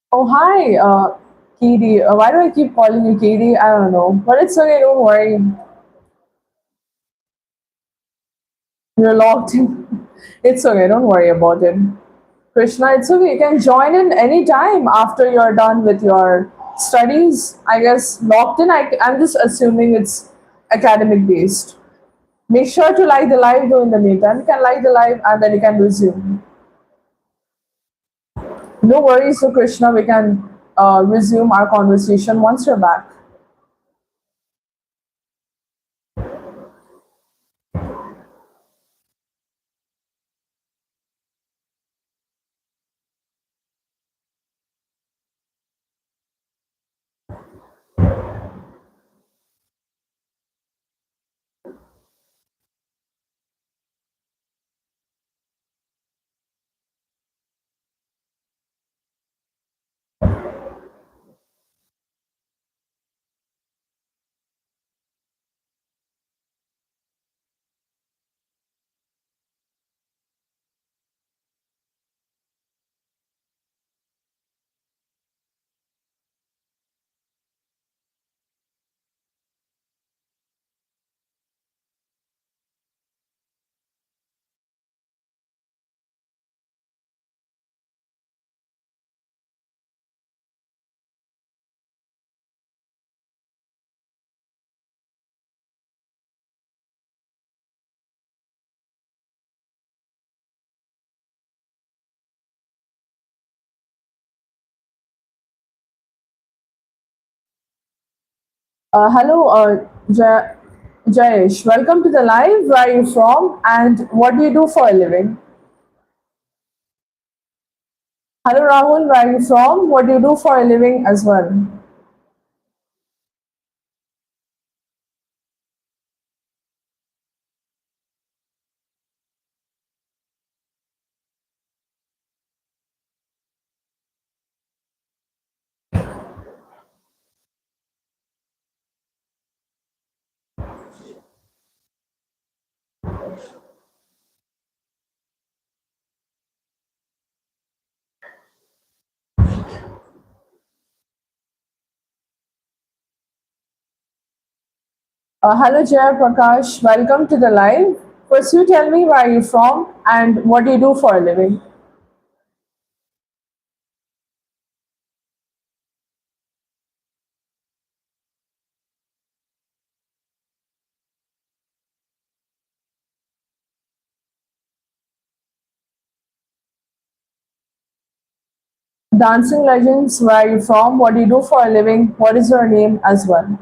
Oh, hi, Katie. Why do I keep calling you Katie? I don't know. But it's okay, don't worry. You're locked in. It's okay, don't worry about it. Krishna, it's okay. You can join in anytime after you're done with your studies. I guess locked in, I'm just assuming it's academic based. Make sure to like the live though in the meantime. You can like the live and then you can resume. No worries, so Krishna, we can resume our conversation once you're back. Hello, Jayesh. Welcome to the live. Where are you from and what do you do for a living? Hello, Rahul. Where are you from? What do you do for a living as well? Hello, Jaya Prakash. Welcome to the live. First, you tell me where are you from and what do you do for a living? Dancing Legends. Where are you from? What do you do for a living? What is your name as well?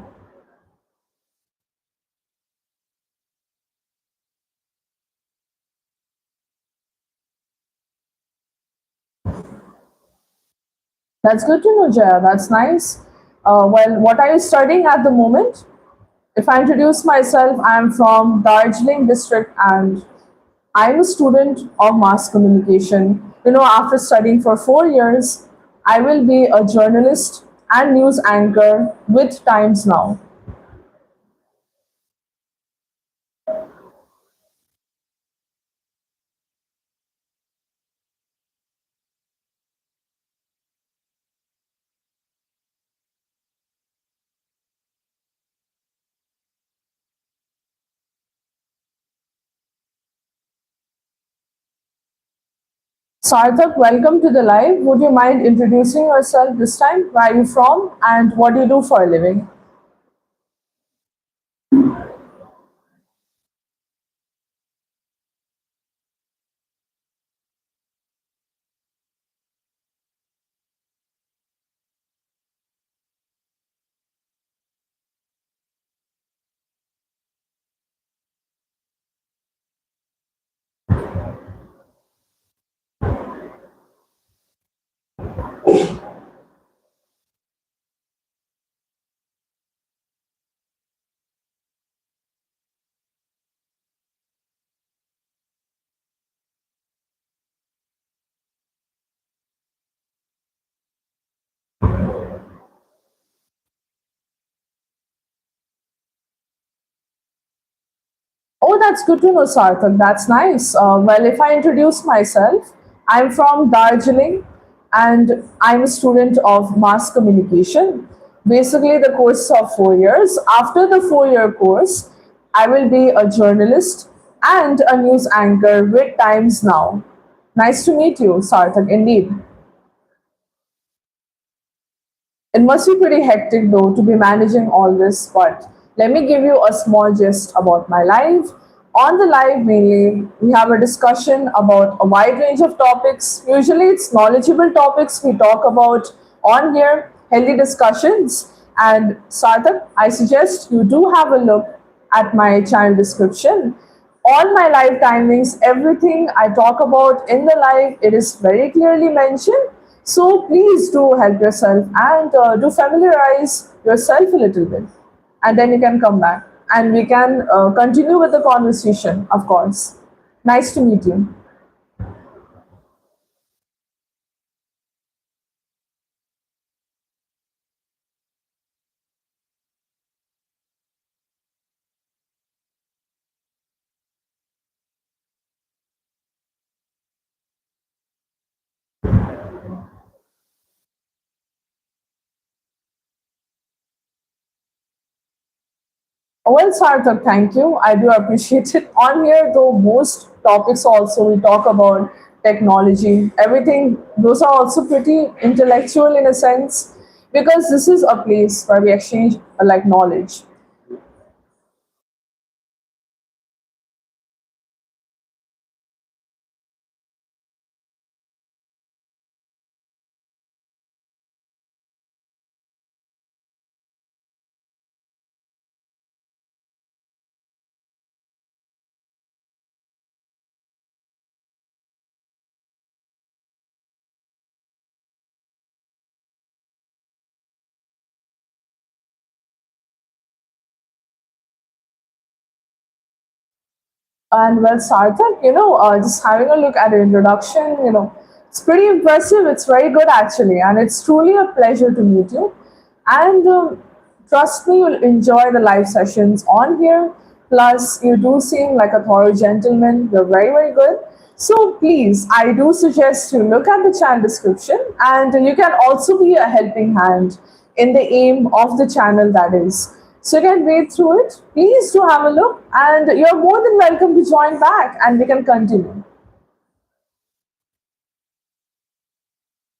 That's good to know, Jaya. That's nice. Well, what are you studying at the moment? If I introduce myself, I am from Darjeeling district and I'm a student of mass communication. After studying for 4 years, I will be a journalist and news anchor with Times Now. Sarthak, welcome to the live. Would you mind introducing yourself this time? Where are you from and what do you do for a living? Oh, that's good to know, Sarthak. That's nice. Well, if I introduce myself, I'm from Darjeeling and I'm a student of mass communication. Basically, the course is of 4 years. After the 4 year course, I will be a journalist and a news anchor with Times Now. Nice to meet you, Sarthak, indeed. It must be pretty hectic though to be managing all this, but let me give you a small gist about my life. On the live, mainly, we have a discussion about a wide range of topics. Usually, it's knowledgeable topics we talk about on here, healthy discussions. And Sarthak, I suggest you do have a look at my channel description. All my live timings, everything I talk about in the live, it is very clearly mentioned. So please do help yourself and do familiarize yourself a little bit. And then you can come back and we can continue with the conversation, of course. Nice to meet you. Well, Sarthak, thank you. I do appreciate it. On here, though, most topics also we talk about technology, everything, those are also pretty intellectual in a sense because this is a place where we exchange like knowledge. And well, Sarthak, just having a look at the introduction, it's pretty impressive. It's very good actually, and it's truly a pleasure to meet you. And trust me, you'll enjoy the live sessions on here. Plus, you do seem like a thorough gentleman. You're very, very good. So please, I do suggest you look at the channel description, and you can also be a helping hand in the aim of the channel that is. So you can read through it. Please do have a look, and you're more than welcome to join back, and we can continue.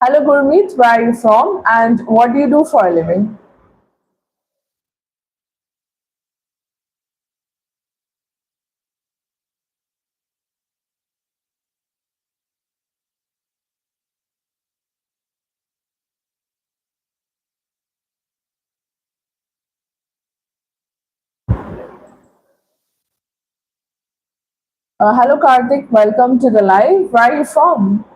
Hello, Gurmeet. Where are you from, and what do you do for a living? Hello, Karthik. Welcome to the live. Where are you from?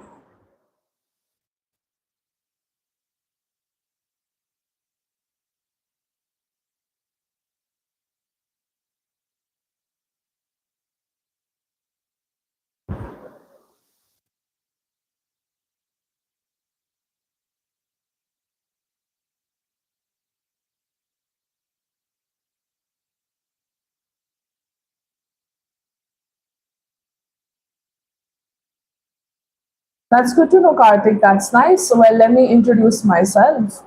That's good to know, Karthik. That's nice. Well, let me introduce myself.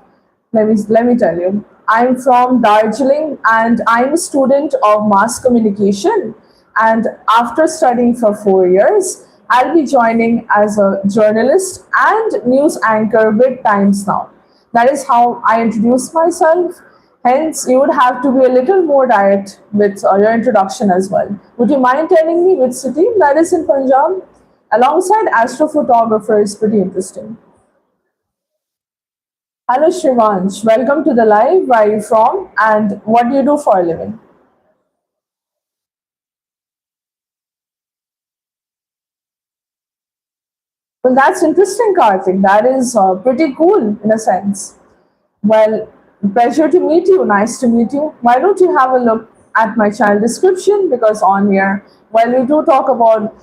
Let me tell you. I'm from Darjeeling and I'm a student of mass communication. And after studying for 4 years, I'll be joining as a journalist and news anchor with Times Now. That is how I introduce myself. Hence, you would have to be a little more direct with your introduction as well. Would you mind telling me which city that is in Punjab? Alongside astrophotographer is pretty interesting. Hello Shivansh, welcome to the live. Where are you from and what do you do for a living? Well, that's interesting, Karthik. That is pretty cool in a sense. Well, pleasure to meet you. Nice to meet you. Why don't you have a look at my channel description? Because on here, while we do talk about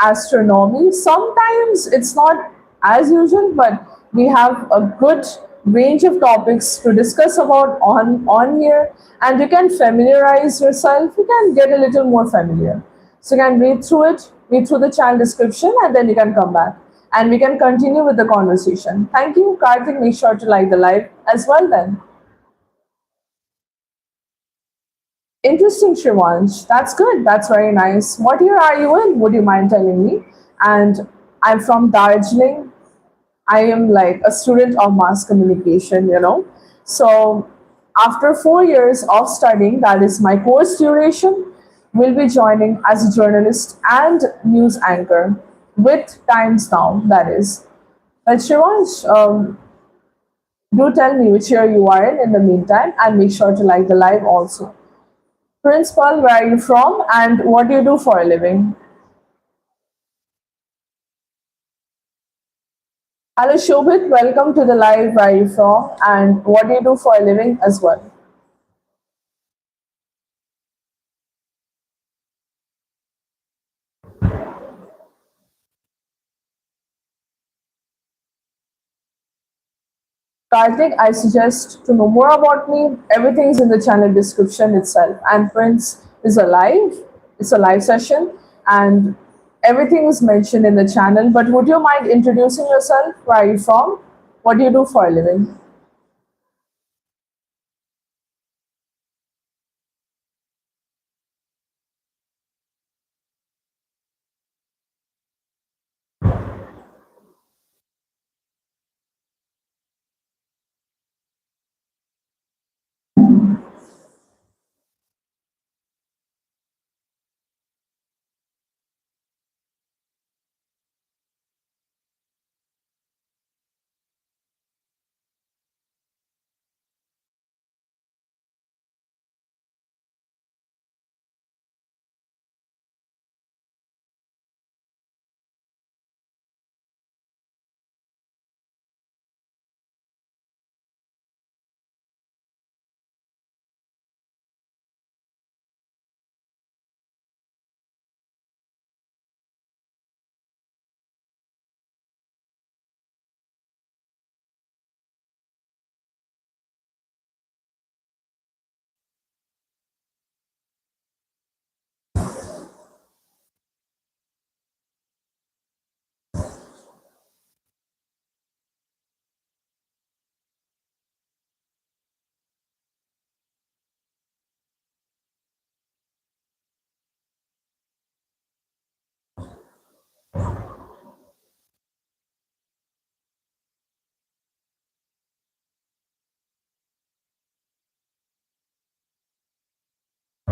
astronomy, sometimes it's not as usual, but we have a good range of topics to discuss about on here, and you can familiarize yourself. You can get a little more familiar. So you can read through it, read through the channel description, and then you can come back. and we can continue with the conversation. Thank you, Karthik. Make sure to like the live as well then. Interesting, Shivansh. That's good. That's very nice. What year are you in? Would you mind telling me? And I'm from Darjeeling. I am like a student of mass communication. So after 4 years of studying, that is my course duration, will be joining as a journalist and news anchor with Times Now, that is. But Shivansh, do tell me which year you are in the meantime, and make sure to like the live also. Principal, where are you from and what do you do for a living? Hello Shobhit, welcome to the live. Where are you from and what do you do for a living as well? Karthik, I suggest to know more about me. Everything's in the channel description itself. And Prince is a live, it's a live session, and everything is mentioned in the channel. But would you mind introducing yourself? Where are you from? What do you do for a living?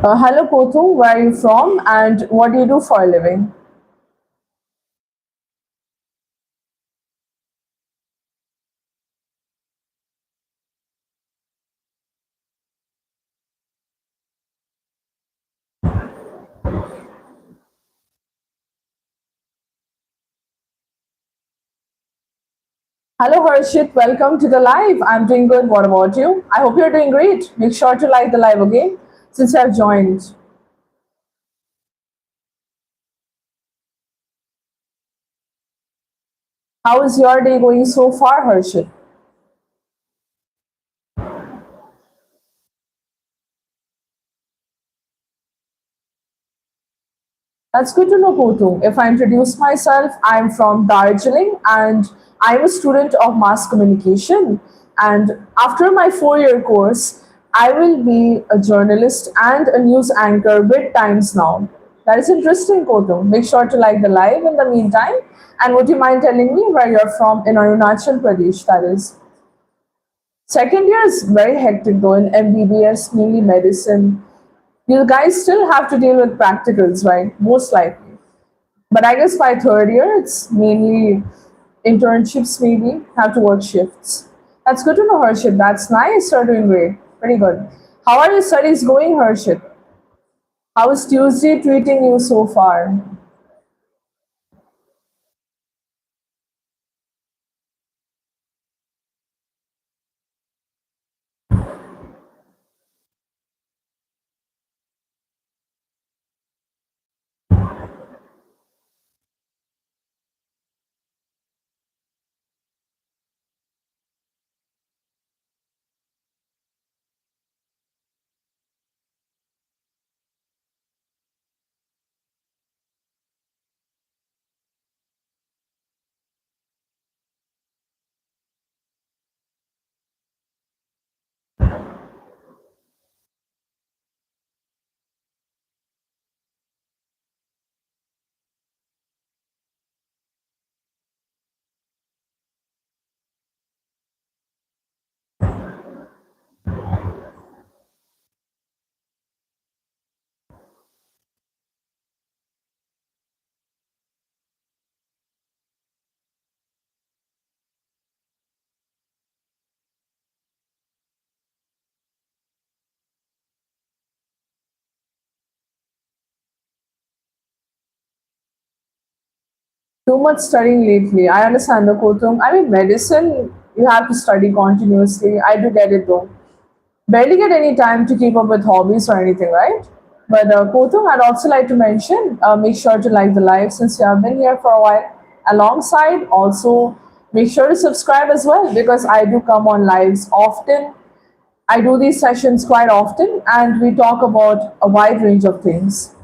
Hello Kothum, where are you from and what do you do for a living? Hello Harshit, welcome to the live. I'm doing good. What about you? I hope you're doing great. Make sure to like the live again since I've joined. How is your day going so far, Harshit? That's good to know, Kotu. If I introduce myself, I'm from Darjeeling and I'm a student of mass communication. And after my 4 year course, I will be a journalist and a news anchor with Times Now. That is interesting, Kotu. Make sure to like the live in the meantime. And would you mind telling me where you're from in Arunachal Pradesh? That is. Second year is very hectic though in MBBS, mainly medicine. You guys still have to deal with practicals, right? Most likely. But I guess by third year, it's mainly internships, maybe, have to work shifts. That's good to know, Harshit. That's nice. You're doing great. Pretty good. How are your studies going, Harshit? How is Tuesday treating you so far? Too much studying lately. I understand the Kotum. I mean, medicine, you have to study continuously. I do get it though. Barely get any time to keep up with hobbies or anything, right? But Kotum, I'd also like to mention, make sure to like the live since you have been here for a while. Alongside, also make sure to subscribe as well because I do come on lives often. I do these sessions quite often, and we talk about a wide range of things.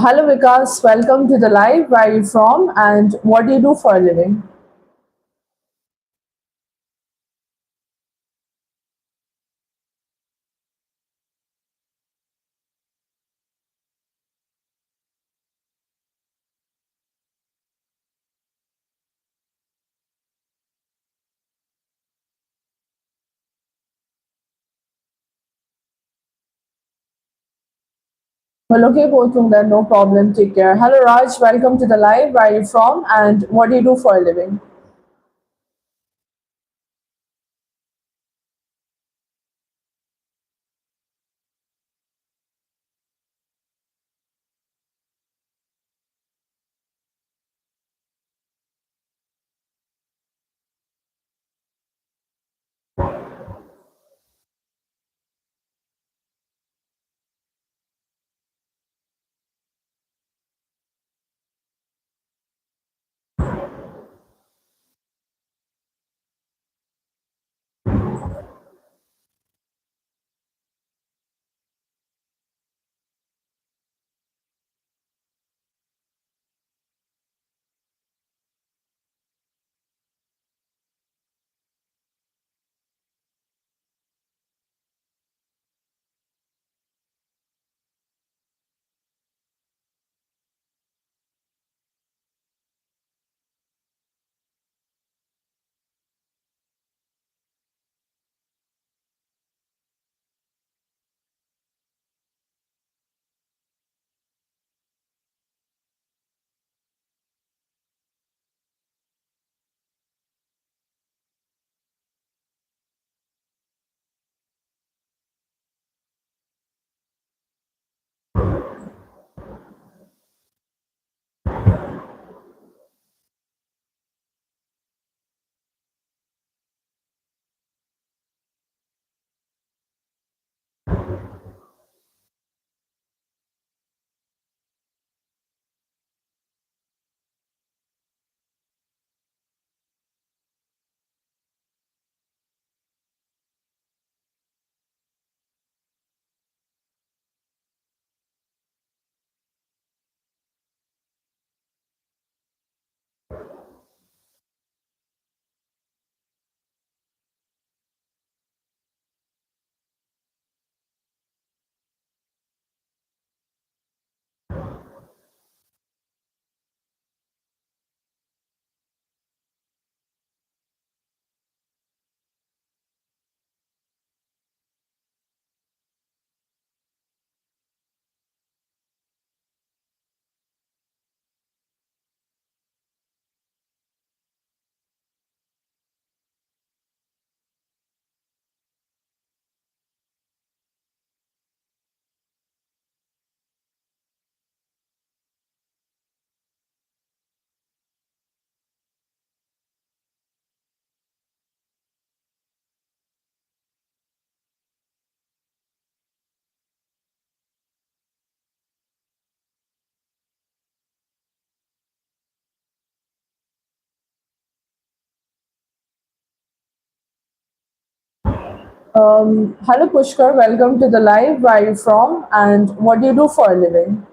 Hello, Vikas. Welcome to the live. Where are you from, and what do you do for a living? Well, okay, Kothum, then no problem. Take care. Hello, Raj. Welcome to the live. Where are you from, and what do you do for a living? Hello Pushkar, welcome to the live. Where are you from and what do you do for a living?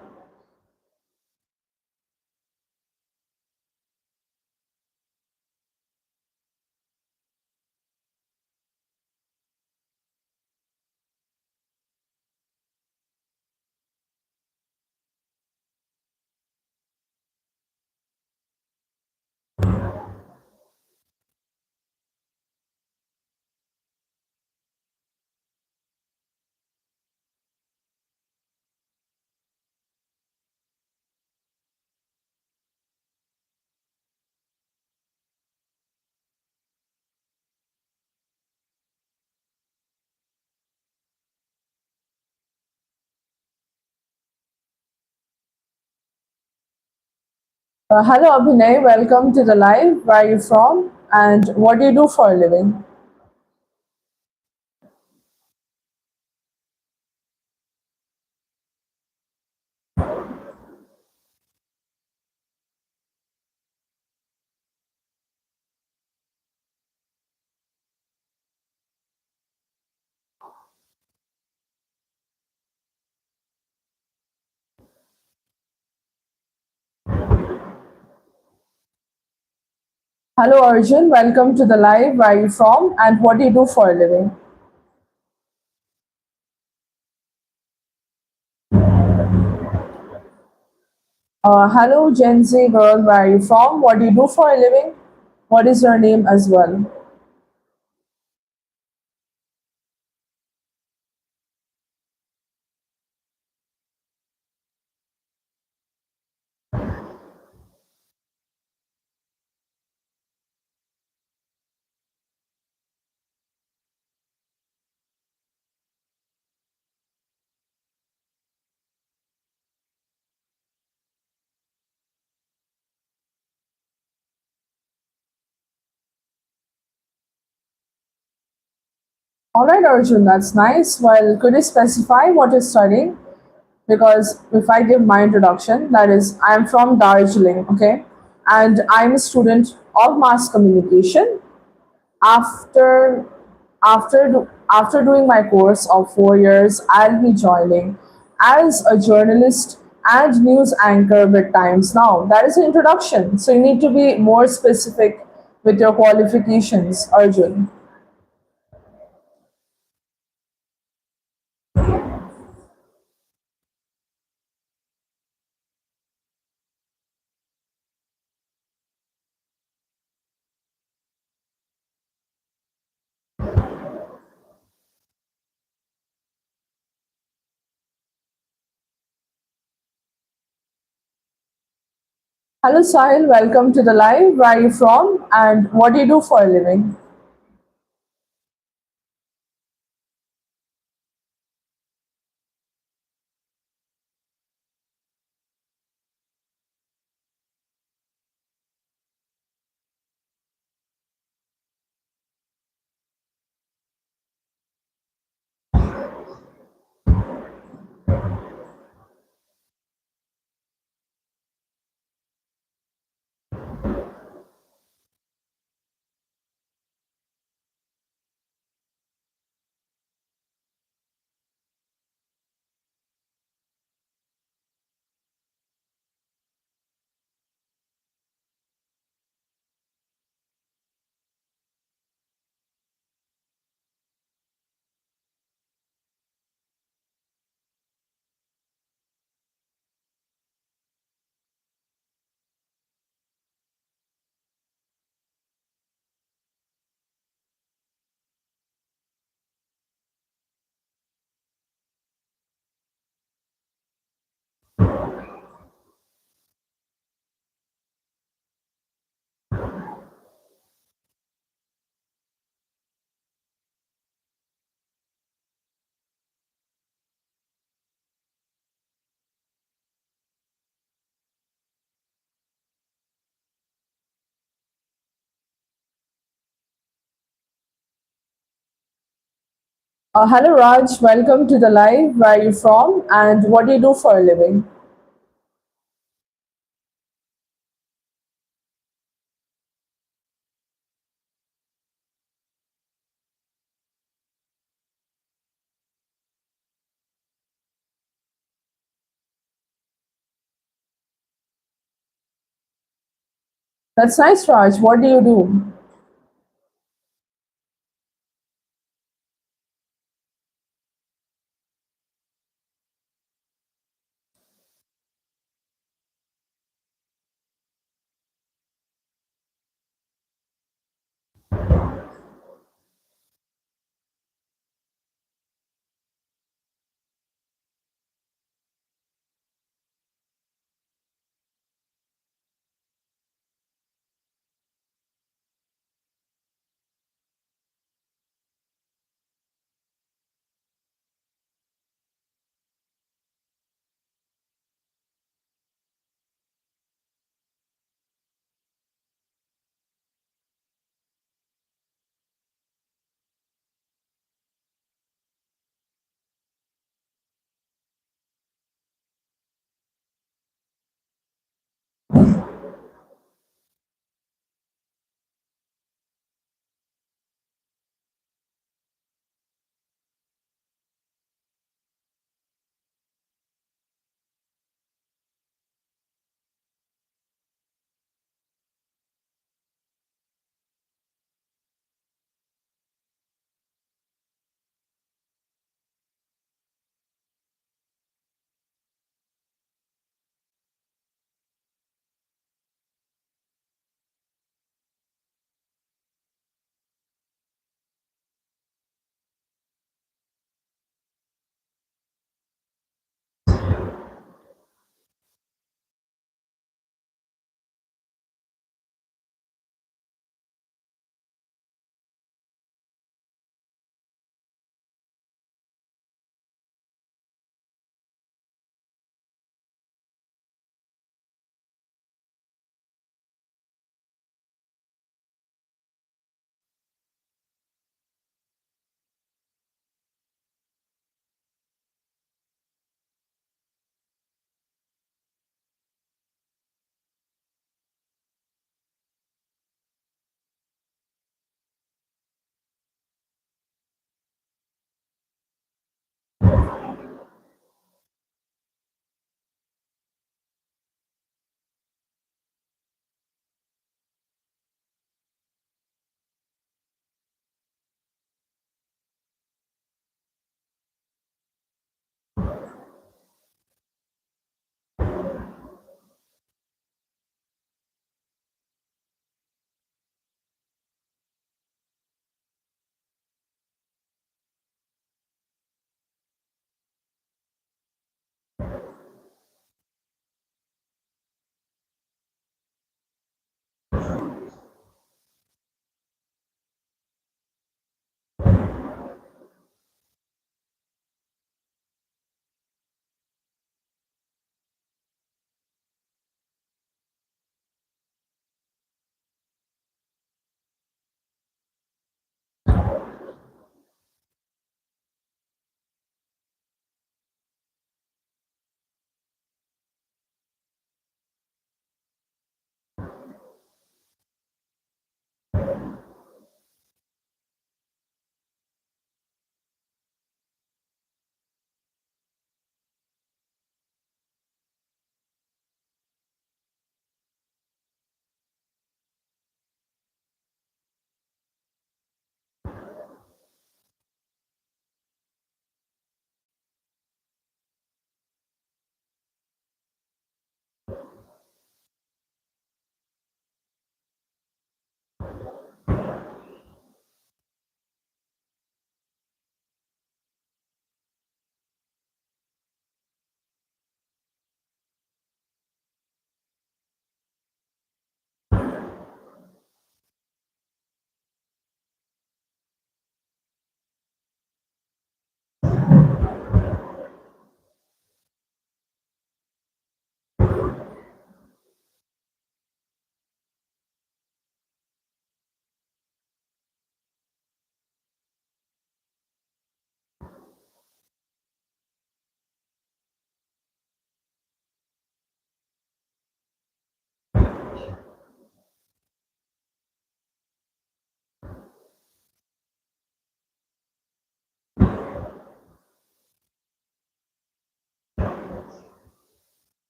Hello Abhinay, welcome to the live. Where are you from and what do you do for a living? Hello Arjun, welcome to the live. Where are you from and what do you do for a living? Hello Gen Z girl, where are you from? What do you do for a living? What is your name as well? Alright Arjun, that's nice. Well, could you specify what you're studying? Because if I give my introduction, that is, I'm from Darjeeling, okay, and I'm a student of mass communication. After after doing my course of 4 years, I'll be joining as a journalist and news anchor with Times Now. That is an introduction. So you need to be more specific with your qualifications, Arjun. Hello, Sahil. Welcome to the live. Where are you from and what do you do for a living? Hello, Raj. Welcome to the live. Where are you from and what do you do for a living? That's nice, Raj. What do you do?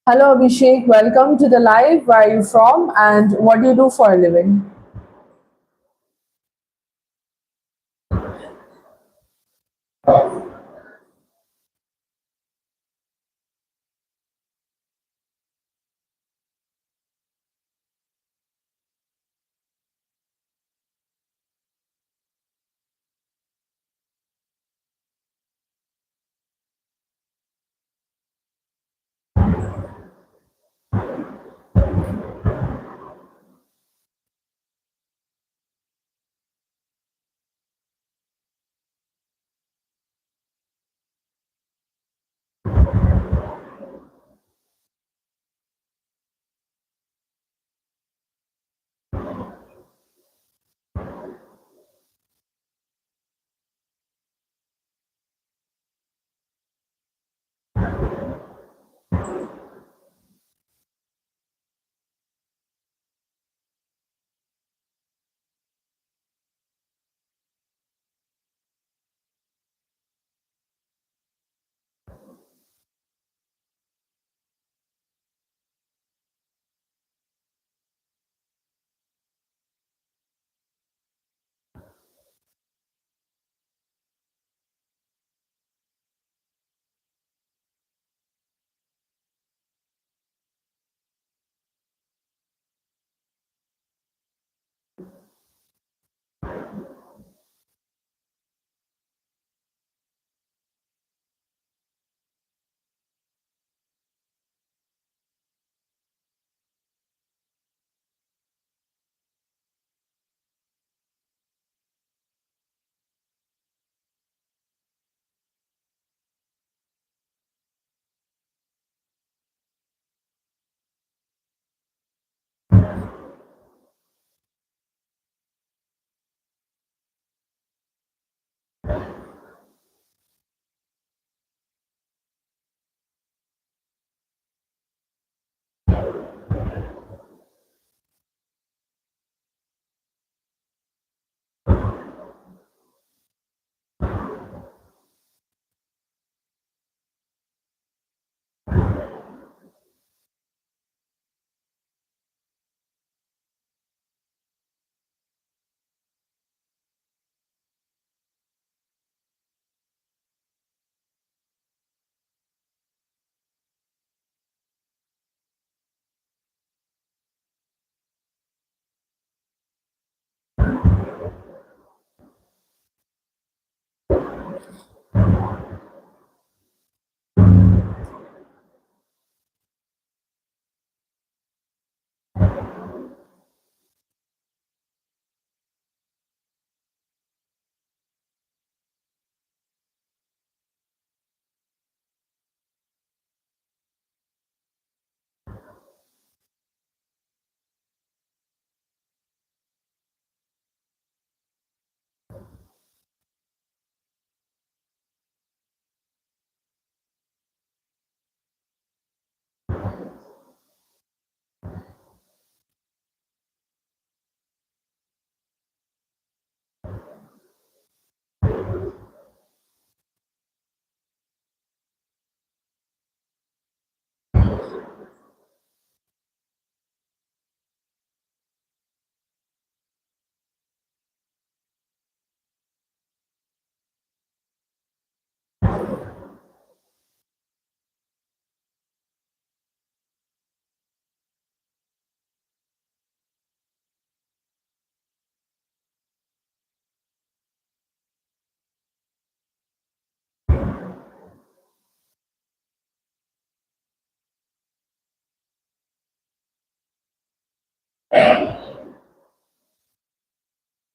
Hello Abhishek, welcome to the live. Where are you from and what do you do for a living?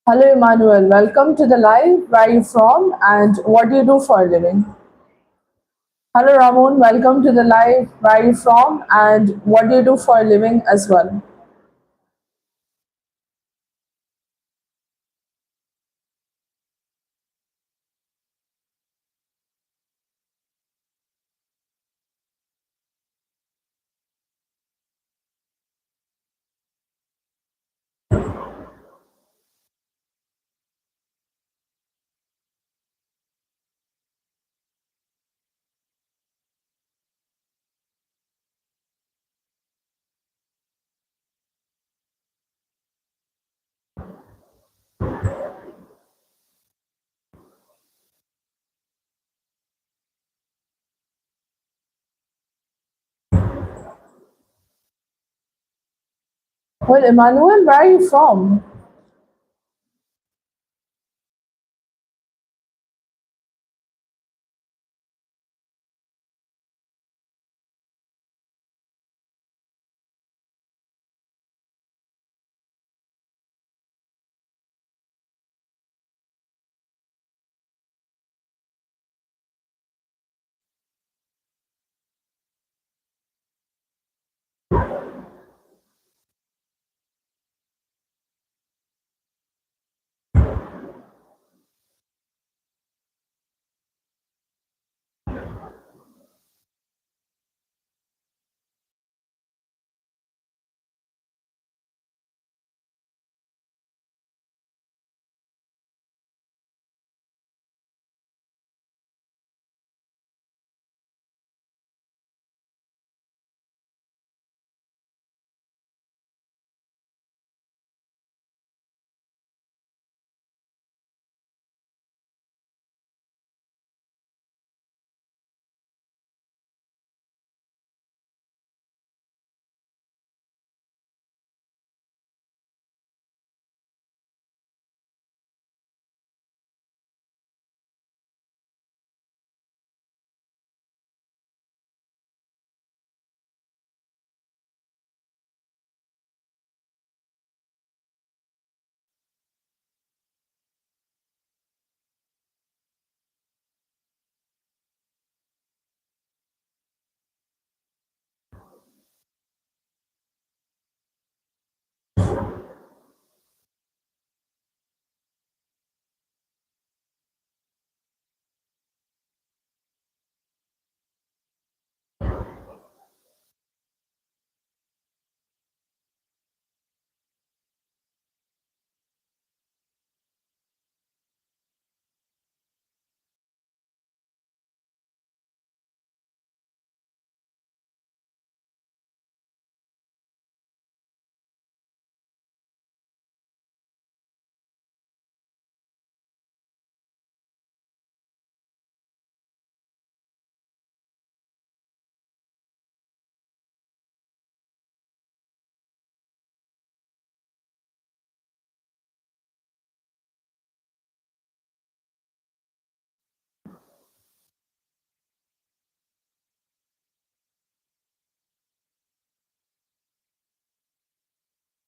Hello Emmanuel, welcome to the live. Where are you from and what do you do for a living? Hello Ramon, welcome to the live. Where are you from and what do you do for a living as well? Well, Emmanuel, where are you from?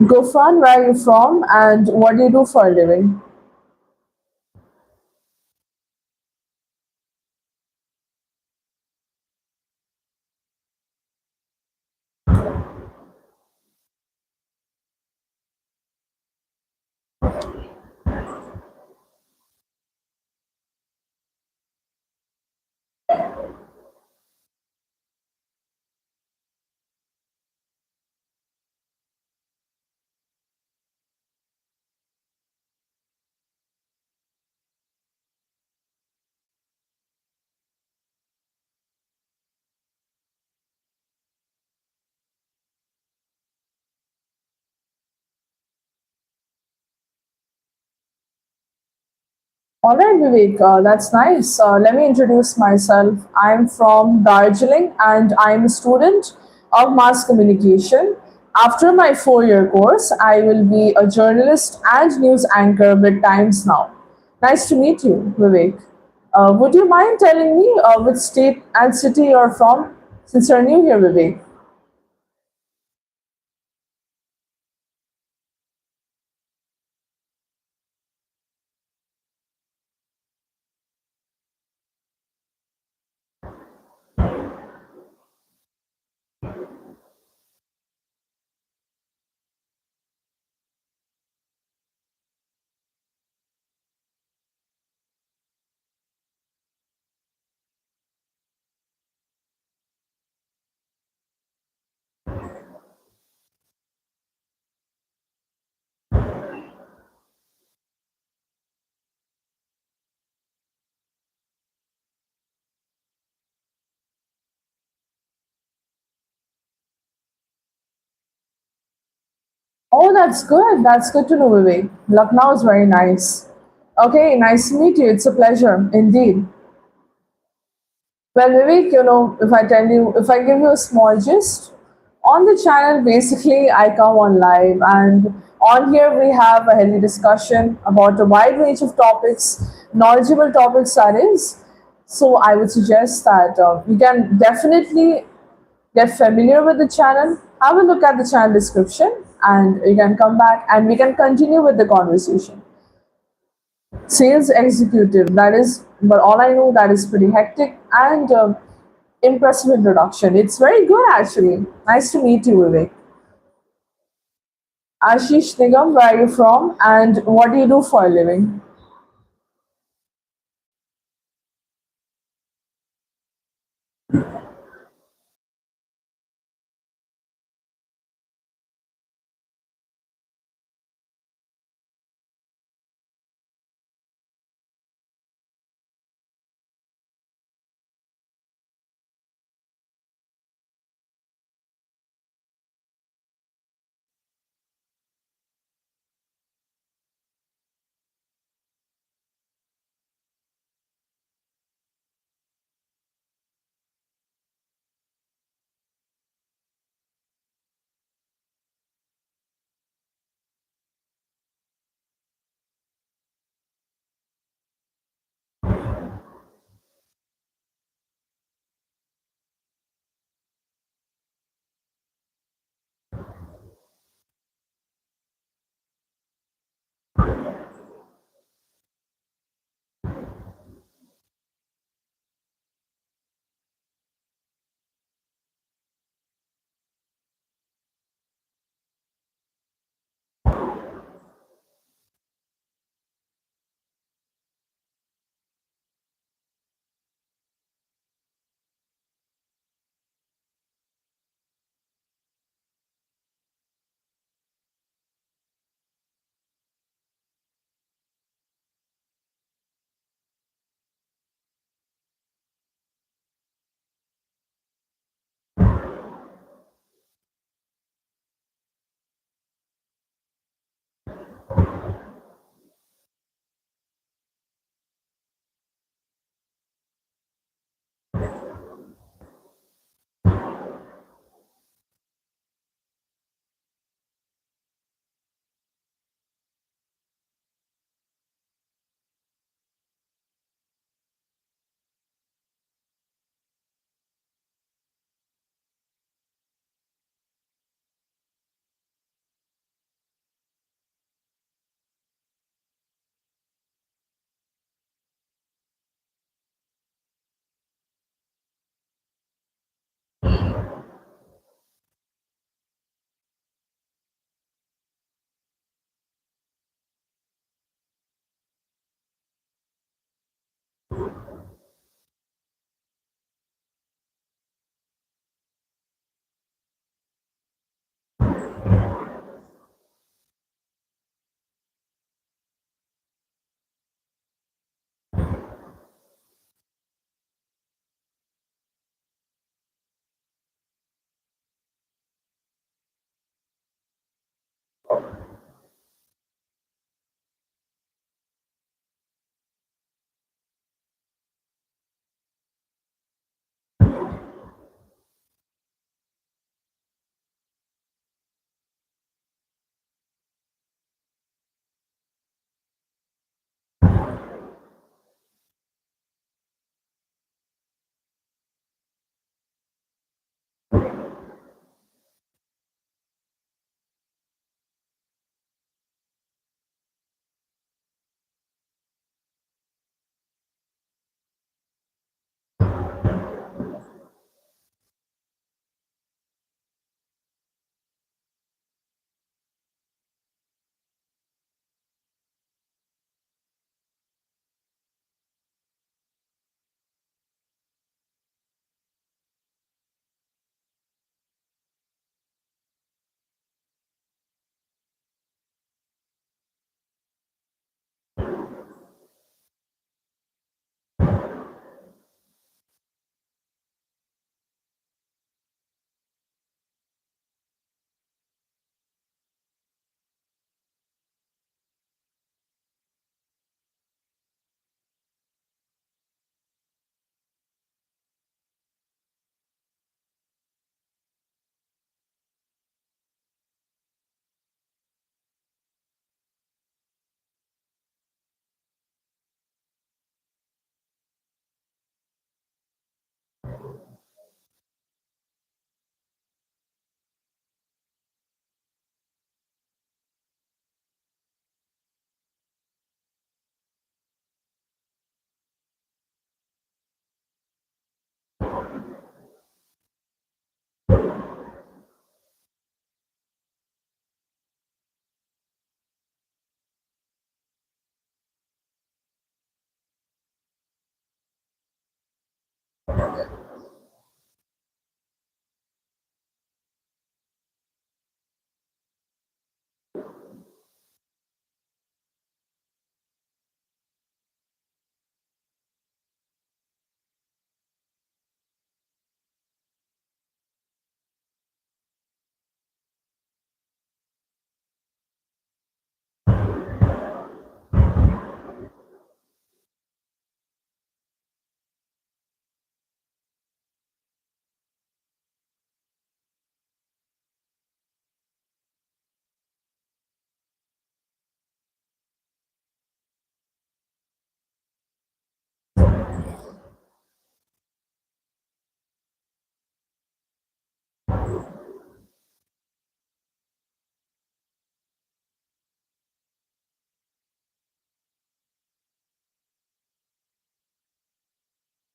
Gufran, where are you from? And what do you do for a living? All right, Vivek, that's nice. Let me introduce myself. I'm from Darjeeling and I'm a student of mass communication. After my 4 year course, I will be a journalist and news anchor with Times Now. Nice to meet you, Vivek. Would you mind telling me which state and city you're from since you're new here, Vivek? Oh, that's good. That's good to know, Vivek. Lucknow is very nice. Okay, nice to meet you. It's a pleasure indeed. Well, Vivek, if I tell you, if I give you a small gist, On the channel, basically, I come on live, and on here we have a healthy discussion about a wide range of topics, knowledgeable topics that is. So I would suggest that you can definitely get familiar with the channel, have a look at the channel description, and you can come back and we can continue with the conversation. Sales executive, that is, but all I know that is pretty hectic and impressive introduction. It's very good actually. Nice to meet you, Vivek. Ashish Nigam, where are you from and what do you do for a living?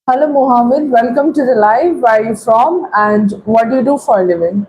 Hello, Mohammed. Welcome to the live. Where are you from and what do you do for a living?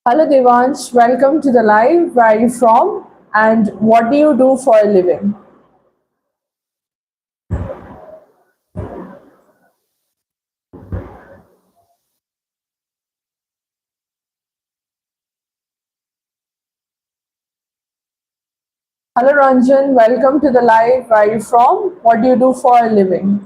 Hello, Devansh. Welcome to the live. Where are you from and what do you do for a living? Hello, Ranjan. Welcome to the live. Where are you from? What do you do for a living?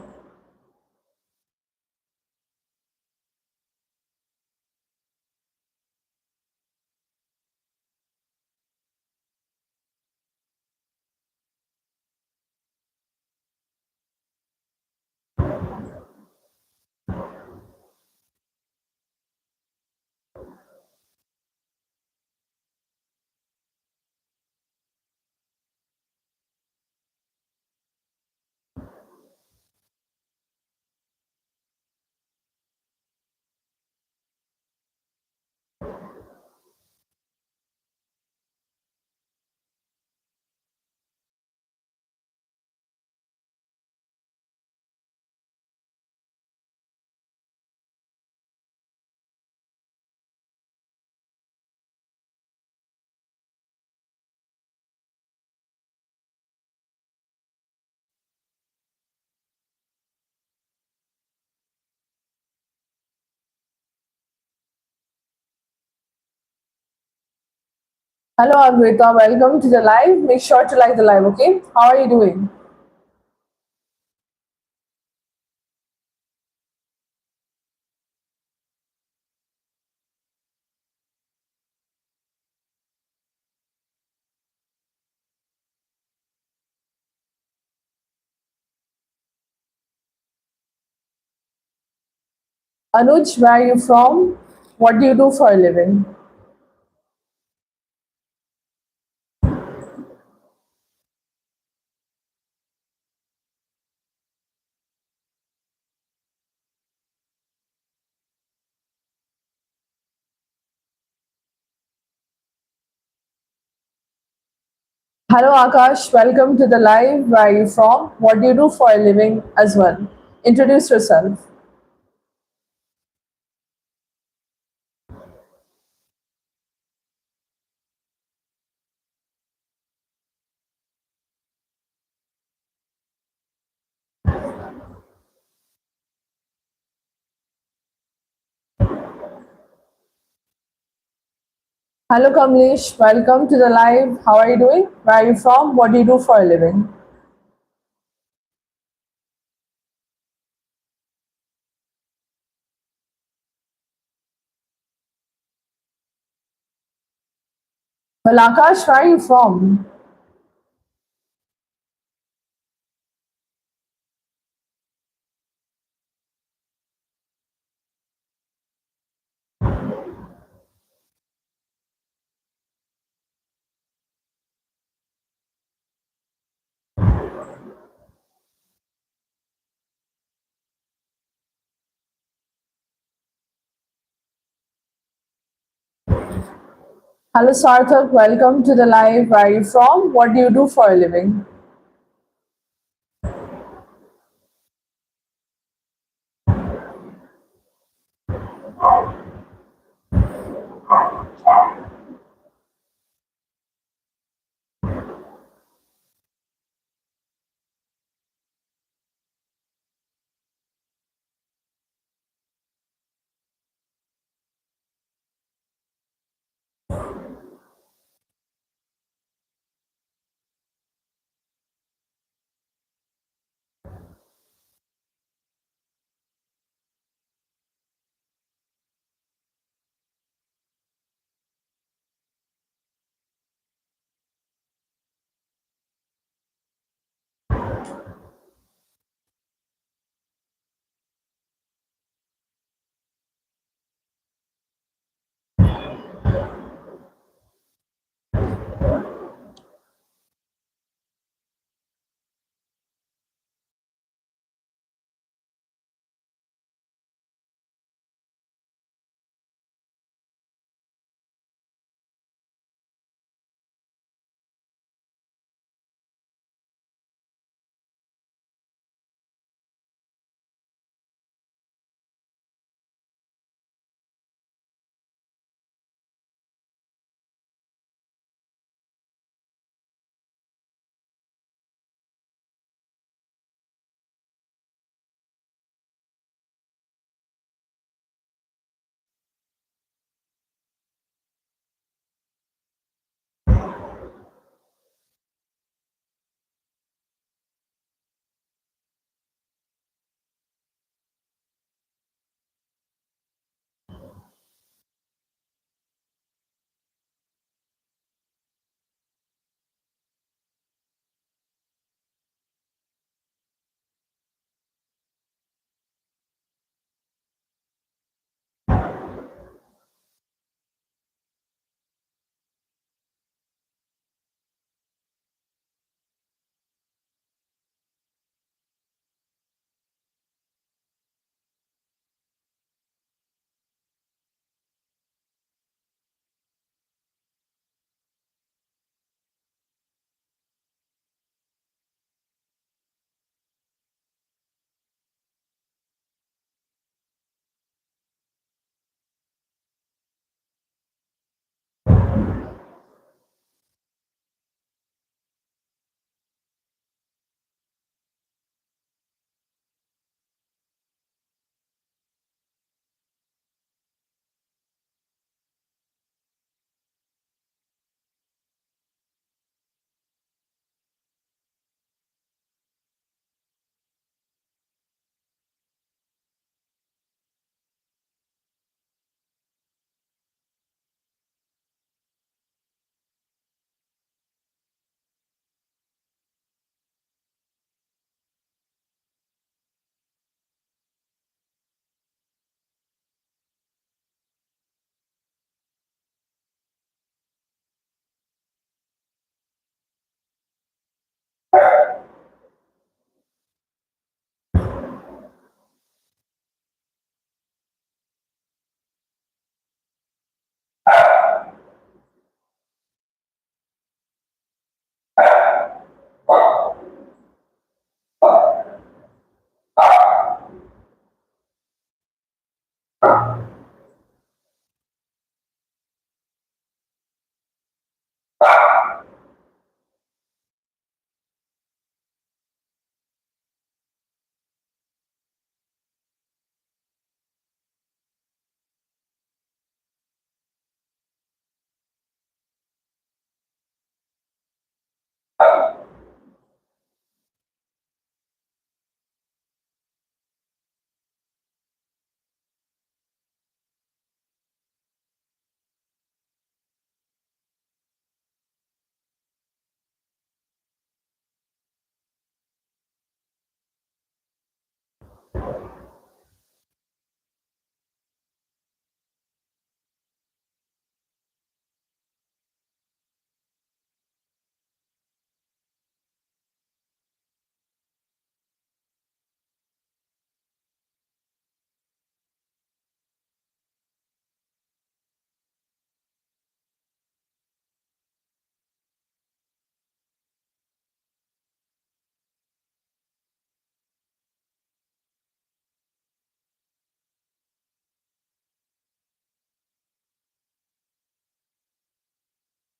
Hello, Amrita. Welcome to the live. Make sure to like the live, okay? How are you doing? Anuj, where are you from? What do you do for a living? Hello, Akash. Welcome to the live. Where are you from? What do you do for a living as well? Introduce yourself. Hello, Kamlesh. Welcome to the live. How are you doing? Where are you from? What do you do for a living? Well, Akash, where are you from? Hello, Sarthak. Welcome to the live. Where are you from? What do you do for a living?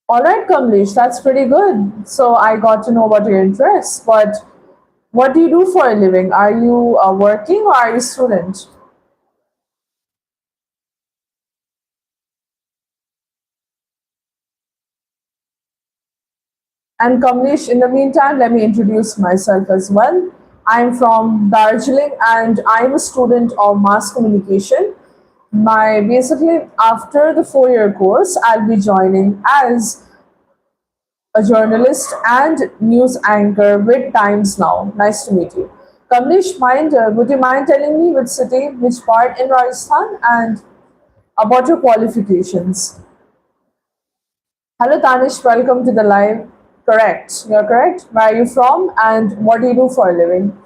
All right, Kamlesh, that's pretty good. So I got to know about your interests, but what do you do for a living? Are you working or are you a student? And Kamlesh, in the meantime, let me introduce myself as well. I'm from Darjeeling and I'm a student of mass communication. My basically after the 4 year course, I'll be joining as a journalist and news anchor with Times Now. Nice to meet you. Kamlesh, would you mind telling me which city, which part in Rajasthan, and about your qualifications? Hello, Tanish. Welcome to the live. Correct. You're correct. Where are you from, and what do you do for a living?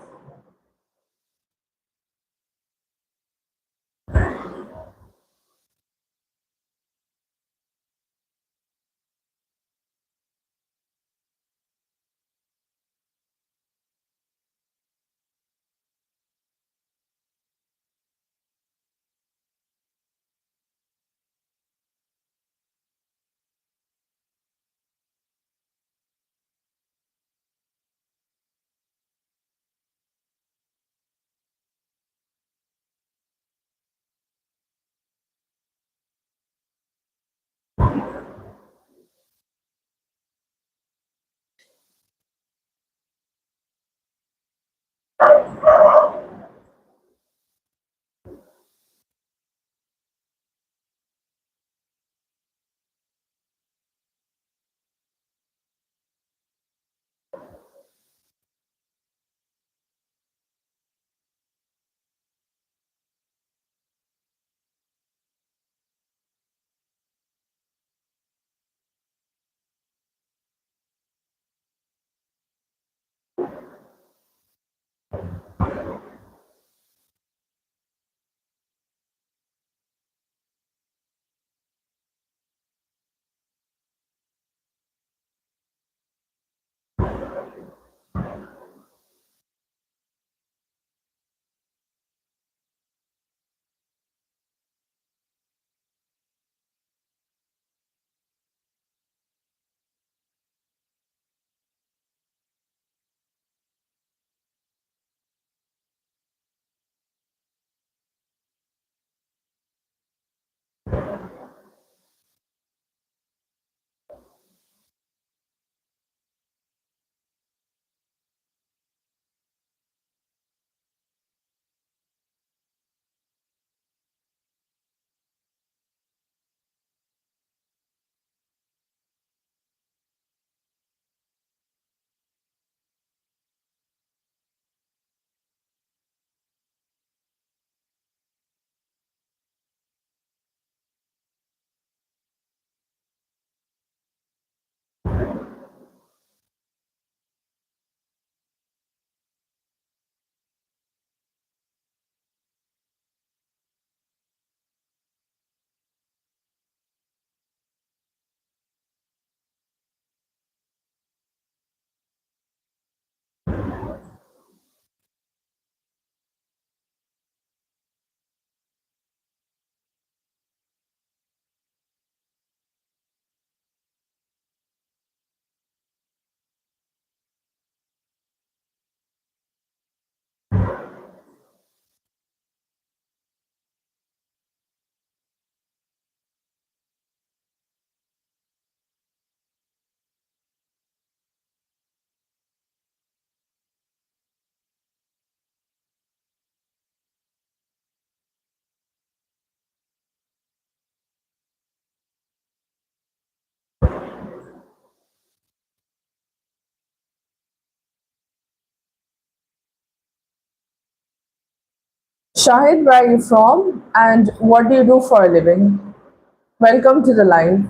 Shahid, where are you from? And what do you do for a living? Welcome to the live.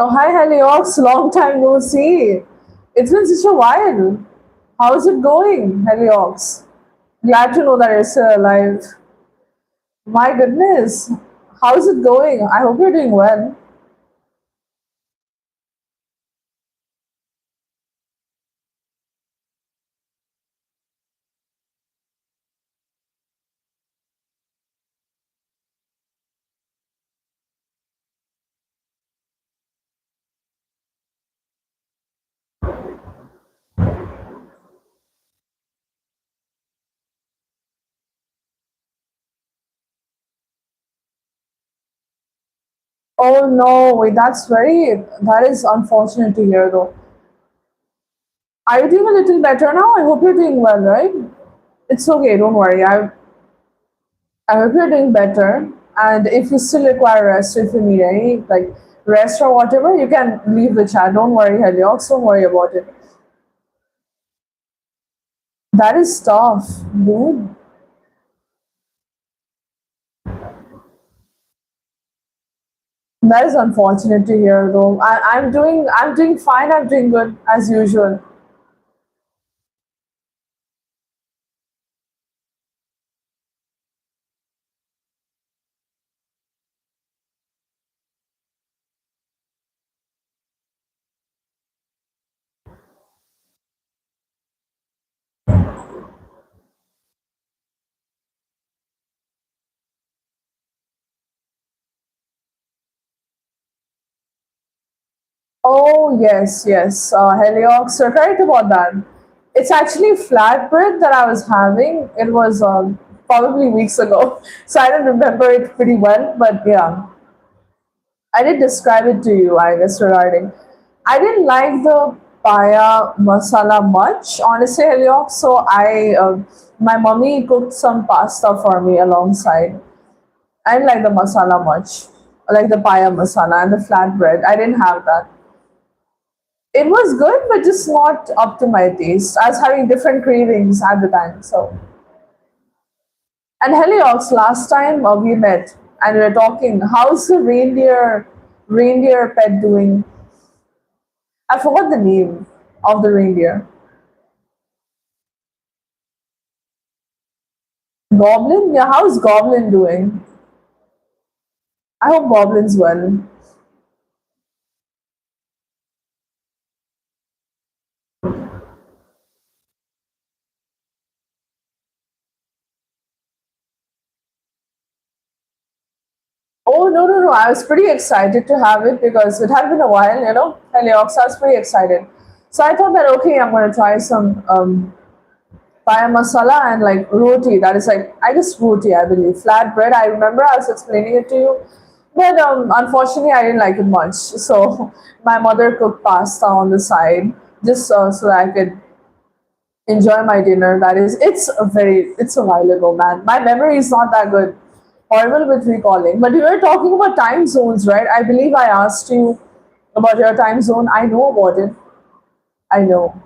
Oh, hi, Heliox. Long time no see. It's been such a while. How's it going, Heliox? Glad to know that you're still alive. My goodness. How's it going? I hope you're doing well. Oh no, wait, that is unfortunate to hear though. Are you doing a little better now? I hope you're doing well, right? It's okay, don't worry. I hope you're doing better. And if you still require rest, if you need any like rest or whatever, you can leave the chat. Don't worry, Heliox. Don't worry about it. That is tough, dude. That is unfortunate to hear, though. I'm doing fine. I'm doing good as usual. Oh yes, yes, Heliox. You're correct about that. It's actually flatbread that I was having. It was probably weeks ago, so I don't remember it pretty well. But yeah, I did describe it to you, I guess, regarding. I didn't like the paya masala much, honestly, Helios. So my mommy cooked some pasta for me alongside. I didn't like the masala much, like the paya masala and the flatbread. I didn't have that. It was good, but just not up to my taste. I was having different cravings at the time. So, and Helios, last time we met and we were talking, how's the reindeer pet doing? I forgot the name of the reindeer. Goblin? Yeah, how's Goblin doing? I hope Goblin's well. Oh, no, no, no. I was pretty excited to have it because it had been a while, Heliox. I was pretty excited. So I thought that, okay, I'm going to try some paya masala and like roti. That is like, I guess roti, I believe. Flat bread. I remember I was explaining it to you. But unfortunately, I didn't like it much. So my mother cooked pasta on the side just so that I could enjoy my dinner. That is, it's a while ago, man. My memory is not that good. Horrible with recalling. But we were talking about time zones, right? I believe I asked you about your time zone. I know about it. I know.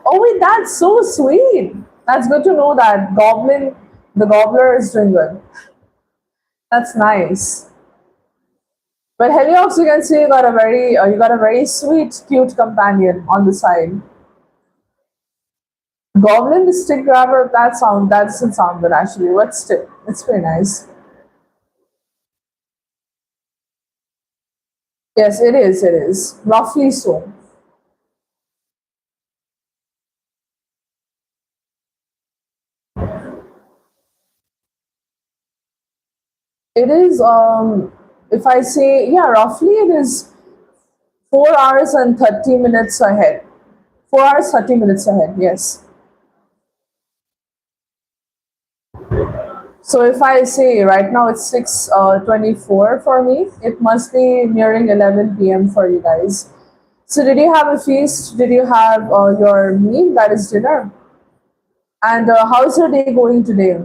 Oh wait, that's so sweet. That's good to know that the gobbler is doing good. That's nice. But Helios, you can see you got a very sweet, cute companion on the side. Goblin, the stick grabber, that doesn't sound good actually, but still, it's very nice. Yes, it is. Roughly so. It is, if I say, yeah, roughly it is 4 hours and 30 minutes ahead. 4 hours, 30 minutes ahead, yes. So if I say right now it's 6:24 for me, it must be nearing 11 p.m. for you guys. So did you have a feast? Did you have your meal? That is dinner. And how's your day going today?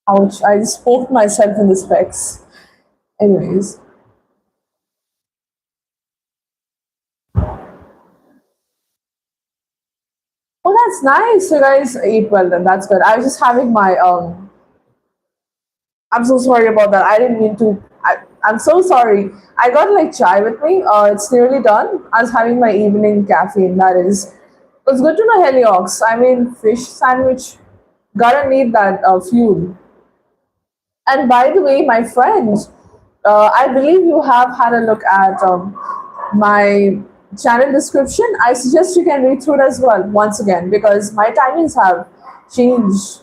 Ouch, I just poked myself in the specs. Anyways. Oh, that's nice. You guys ate well then. That's good. I was just having my I'm so sorry about that. I didn't mean to. I'm so sorry. I got like chai with me. It's nearly done. I was having my evening caffeine. That is. It's good to know Heliox. I mean, fish sandwich. Gotta need that fuel. And by the way, my friends, I believe you have had a look at my channel description. I suggest you can read through it as well once again because my timings have changed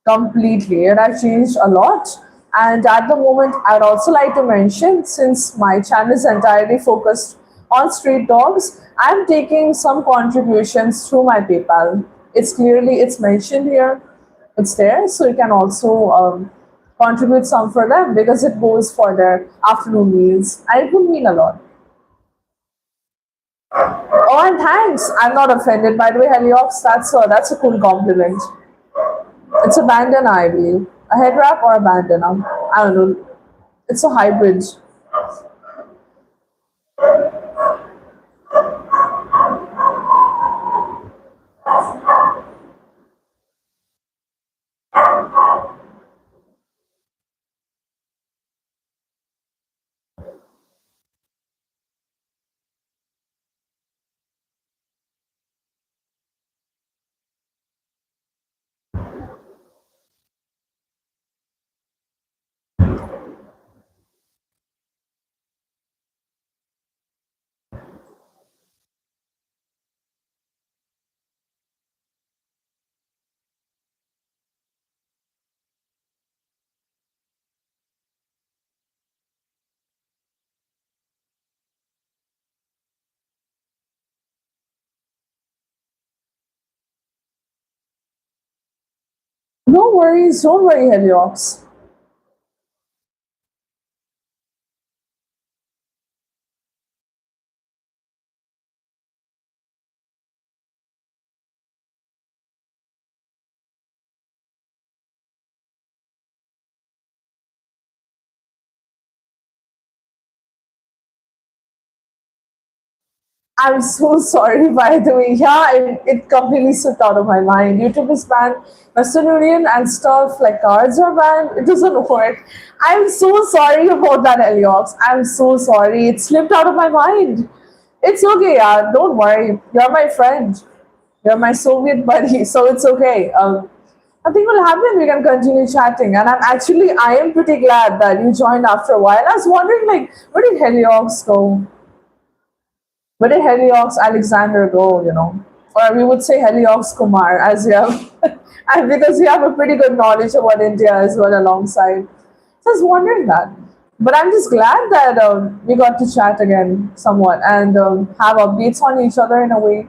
completely. It has changed a lot. And at the moment, I'd also like to mention, since my channel is entirely focused on street dogs, I'm taking some contributions through my PayPal. It's mentioned here. It's there, so you can also contribute some for them because it goes for their afternoon meals, and it would mean a lot. Oh, and thanks. I'm not offended. By the way, Heliox, that's a cool compliment. It's a bandana, I believe. A head wrap or a bandana. I don't know. It's a hybrid. No worries, don't worry, Heliox. I'm so sorry, by the way. Yeah, it completely slipped out of my mind. YouTube is banned, Western Union and stuff like cards are banned. It doesn't work. I'm so sorry about that, Eliox. I'm so sorry. It slipped out of my mind. It's okay, yeah. Don't worry. You're my friend. You're my Soviet buddy, so it's okay. Nothing will happen. We can continue chatting. And I am pretty glad that you joined after a while. I was wondering, like, where did Heliox go? Where did Heliox Alexander go, you know? Or we would say Heliox Kumar, as you have, and because you have a pretty good knowledge about India as well alongside. So I was wondering that. But I'm just glad that we got to chat again somewhat and have updates on each other in a way.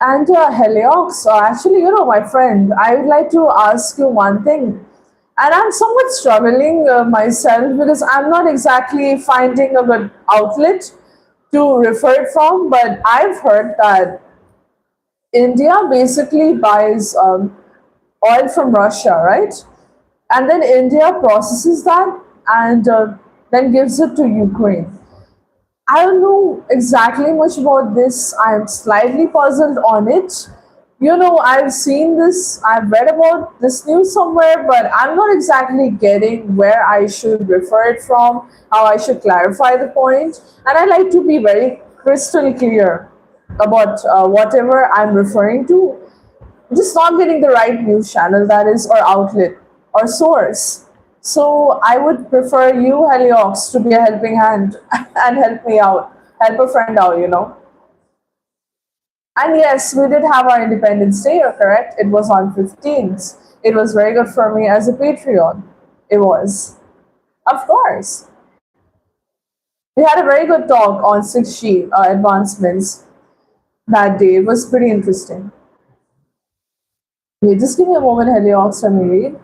And Heliox, actually, my friend, I would like to ask you one thing. And I'm somewhat struggling myself because I'm not exactly finding a good outlet to refer it from. But I've heard that India basically buys oil from Russia, right? And then India processes that and then gives it to Ukraine. I don't know exactly much about this. I'm slightly puzzled on it. I've seen this, I've read about this news somewhere, but I'm not exactly getting where I should refer it from, how I should clarify the point. And I like to be very crystal clear about whatever I'm referring to. Just not getting the right news channel, that is, or outlet or source. So I would prefer you, Heliox, to be a helping hand and help me out, help a friend out. And yes, we did have our Independence Day, you're correct. It was on 15th. It was very good for me as a Patreon. It was. Of course. We had a very good talk on 6G advancements that day. It was pretty interesting. Yeah, just give me a moment, Heliox, let me read.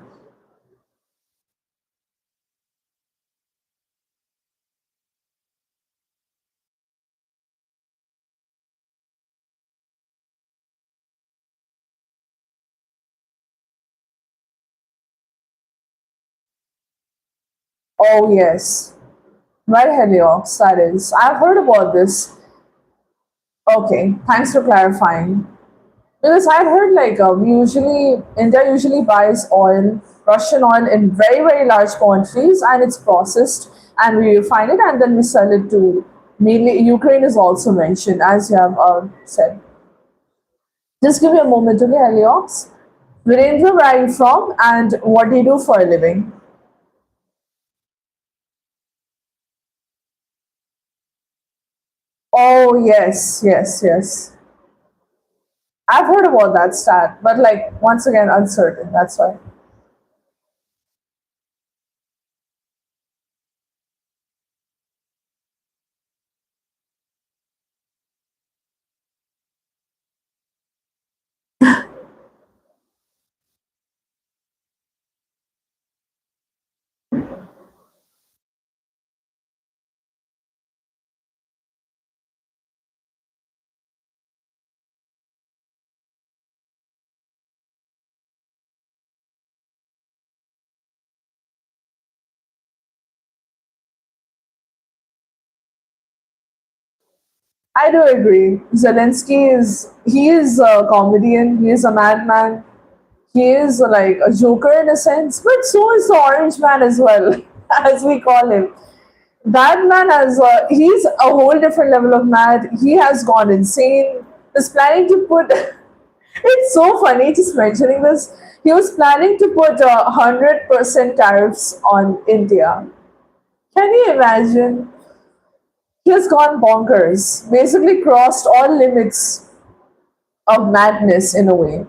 Oh, yes. Right, Heliox, that is. I've heard about this. Okay, thanks for clarifying. Because I've heard like usually India usually buys oil, Russian oil in very very large quantities, and it's processed, and we refine it, and then we sell it to mainly Ukraine is also mentioned as you have said. Just give me a moment, okay, Heliox. Virendra, where are you from, and what do you do for a living? Oh yes, yes, yes. I've heard about that stat, but like once again uncertain. That's why. I do agree. Zelensky is he is a comedian. He is a madman. He is like a joker in a sense, but so is the Orange Man as well, as we call him. That man has he's a whole different level of mad. He has gone insane. He's planning to put. It's so funny just mentioning this. He was planning to put 100% tariffs on India. Can you imagine? He has gone bonkers. Basically, crossed all limits of madness in a way.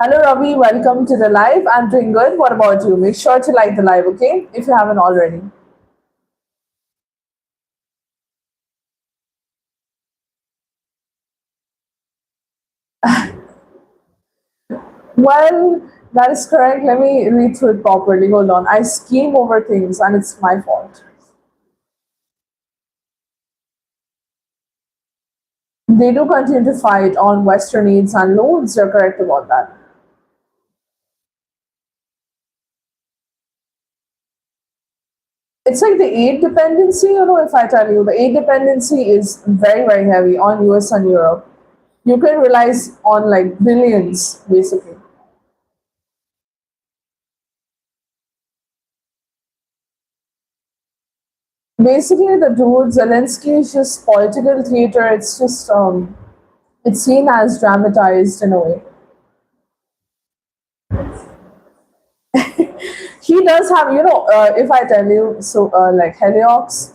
Hello, Ravi. Welcome to the live. I'm doing good. What about you? Make sure to like the live, okay? If you haven't already. Well, that is correct. Let me read through it properly. Hold on. I scheme over things and it's my fault. They do continue to fight on Western needs and loans. You're correct about that. It's like the aid dependency, if I tell you, the aid dependency is very, very heavy on US and Europe. Ukraine relies on like billions, basically. Basically, the dude Zelensky is just political theater. It's just it's seen as dramatized in a way. He does have, if I tell you, so like Heliox,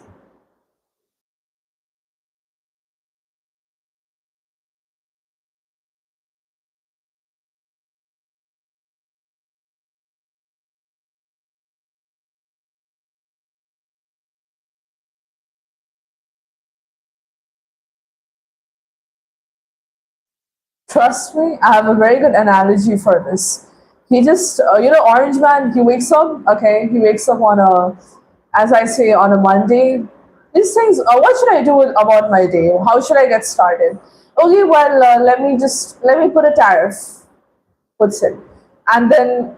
trust me, I have a very good analogy for this. He just, Orange Man, he wakes up, okay, he wakes up on a, as I say, on a Monday. These things, what should I do about my day? How should I get started? Okay, well, let me put a tariff, puts it. And then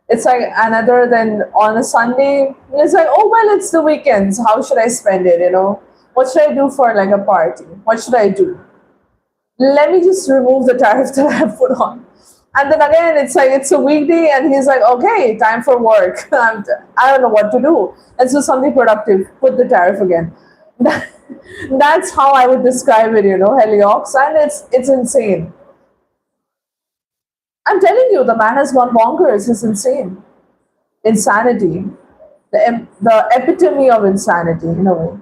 it's like another, then on a Sunday, it's like, oh, well, it's the weekends. How should I spend it, What should I do for like a party? What should I do? Let me just remove the tariff that I have put on. And then again, it's like it's a weekday, and he's like, okay, time for work. I don't know what to do. Let's do something productive. Put the tariff again. That's how I would describe it, Heliox, and it's insane. I'm telling you, the man has gone bonkers. It's insane. Insanity. The epitome of insanity, in a way.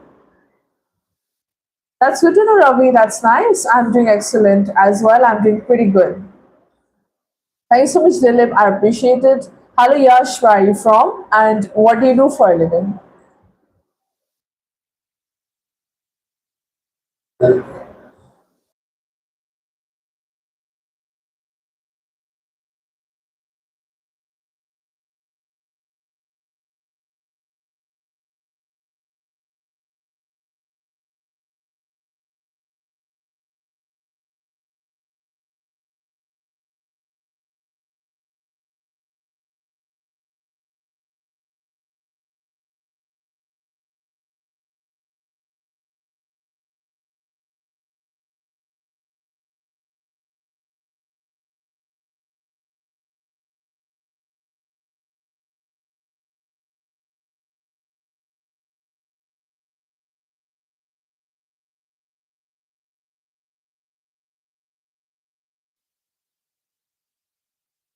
That's good to know, Ravi. That's nice. I'm doing excellent as well. I'm doing pretty good. Thank you so much, Dilip. I appreciate it. Hello, Yash. Where are you from? And what do you do for a living?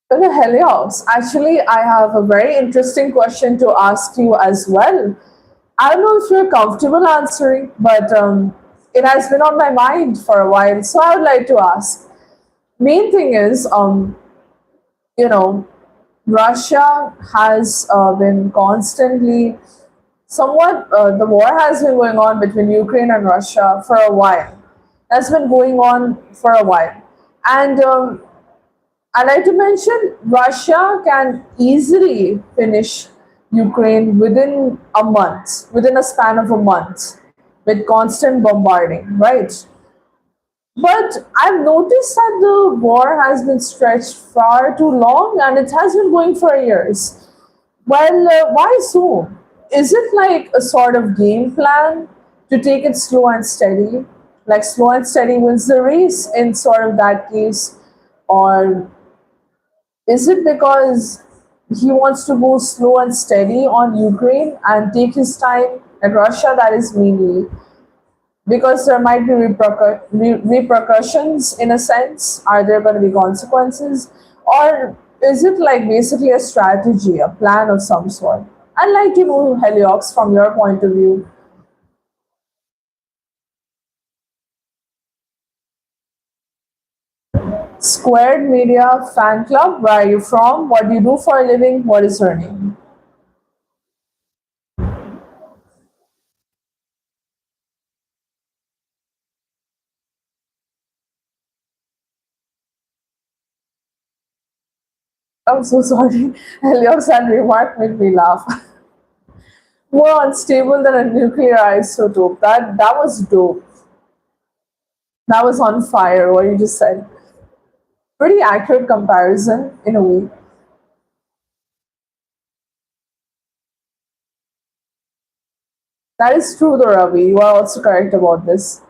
Well, Helios, actually, I have a very interesting question to ask you as well. I don't know if you're comfortable answering, but it has been on my mind for a while, so I would like to ask. Main thing is, you know, Russia has been constantly, somewhat, the war has been going on between Ukraine and Russia for a while. That's been going on for a while. And I'd like to mention Russia can easily finish Ukraine within a month, within a span of a month, with constant bombarding, right? But I've noticed that the war has been stretched far too long and it has been going for years. Well, why so? Is it like a sort of game plan to take it slow and steady? Like slow and steady wins the race in sort of that case? Or is it because he wants to go slow and steady on Ukraine and take his time and Russia? That is mainly because there might be repercussions in a sense. Are there going to be consequences? Or is it like basically a strategy, a plan of some sort? I'd like to know, Heliox, from your point of view. Squared Media Fan Club, where are you from? What do you do for a living? What is your name? I'm so sorry. Heliox and remark made me laugh. More unstable than a nuclear isotope. That was dope. That was on fire, what you just said. Pretty accurate comparison in a way. That is true though, Ravi. You are also correct about this.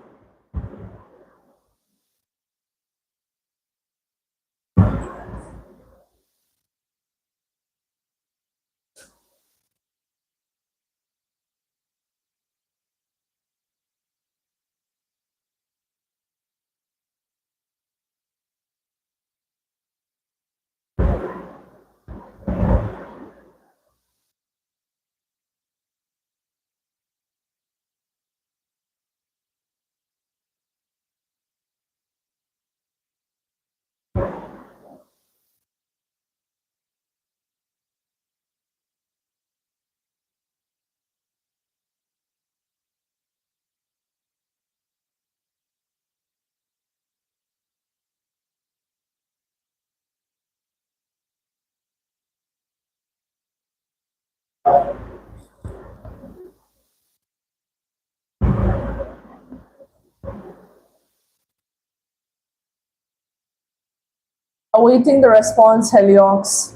Awaiting the response, Heliox,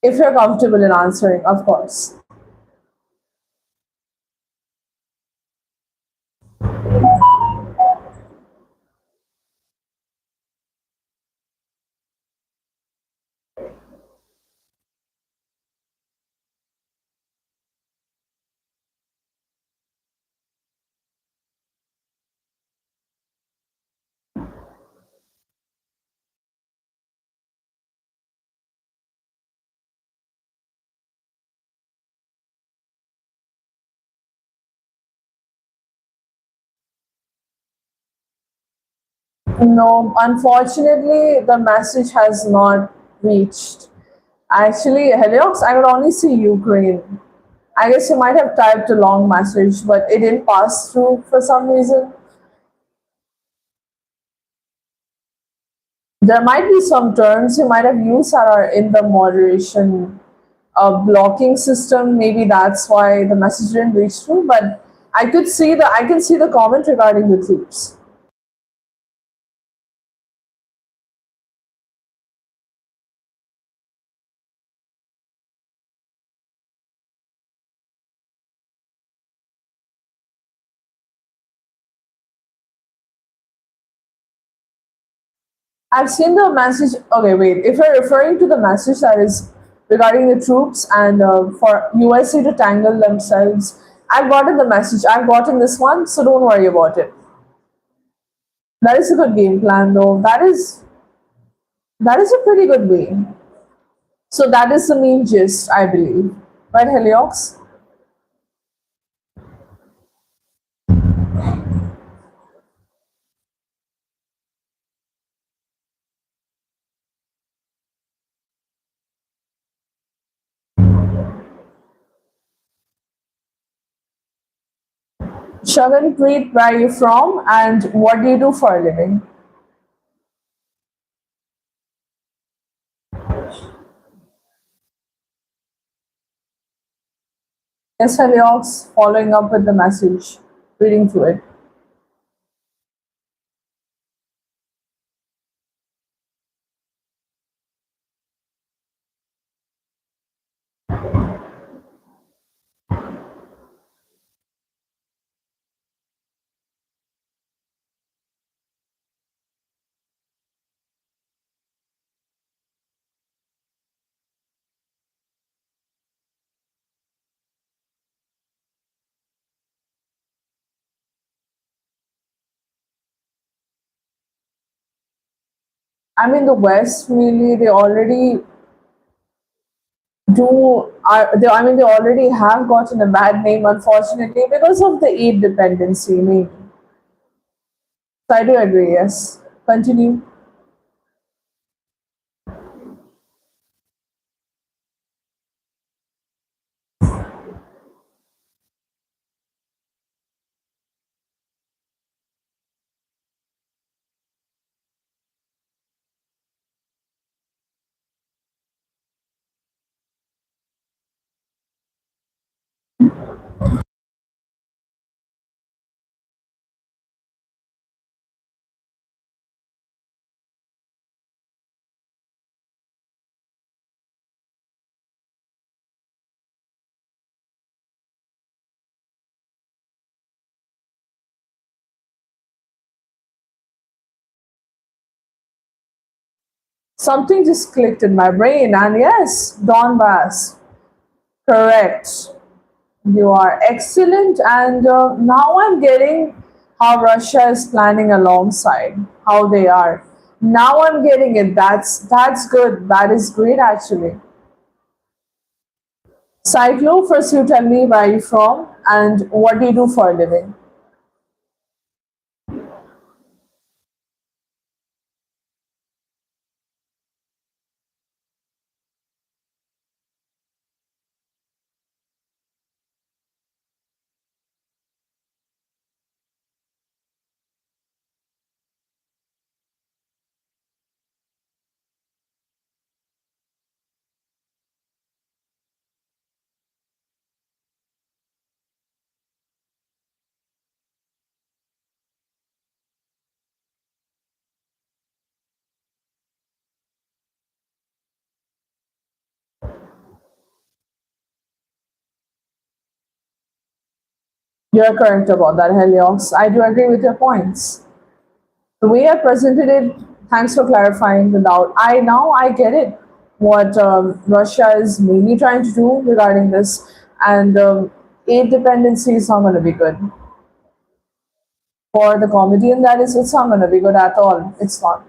if you're comfortable in answering, of course. No, unfortunately, the message has not reached. Actually, Heliox, I could only see Ukraine. I guess you might have typed a long message, but it didn't pass through for some reason. There might be some terms you might have used that are in the moderation blocking system. Maybe that's why the message didn't reach through. But I can see the comment regarding the troops. I've seen the message. Okay, wait. If you're referring to the message that is regarding the troops and for USA to tangle themselves, I've gotten the message. I've gotten this one, so don't worry about it. That is a good game plan, though. That is a pretty good way. So that is the main gist, I believe. Right, Heliox? Shaganpreet, where are you from, and what do you do for a living? Yes, Heliox, following up with the message, reading through it. I mean, the West really they already do. I mean, they already have gotten a bad name, unfortunately, because of the aid dependency. Maybe. So I do agree. Yes. Continue. Something just clicked in my brain, and yes, Donbass. Correct. You are excellent, and now I'm getting how Russia is planning alongside how they are. Now I'm getting it. That's good. That is great, actually. Cyclo, first you tell me where you're from and what do you do for a living. You're correct about that, Helios. I do agree with your points. The way I presented it, thanks for clarifying without. I get it. What Russia is mainly trying to do regarding this, and aid dependency is not going to be good for the comedian. That is, it's not going to be good at all. It's not.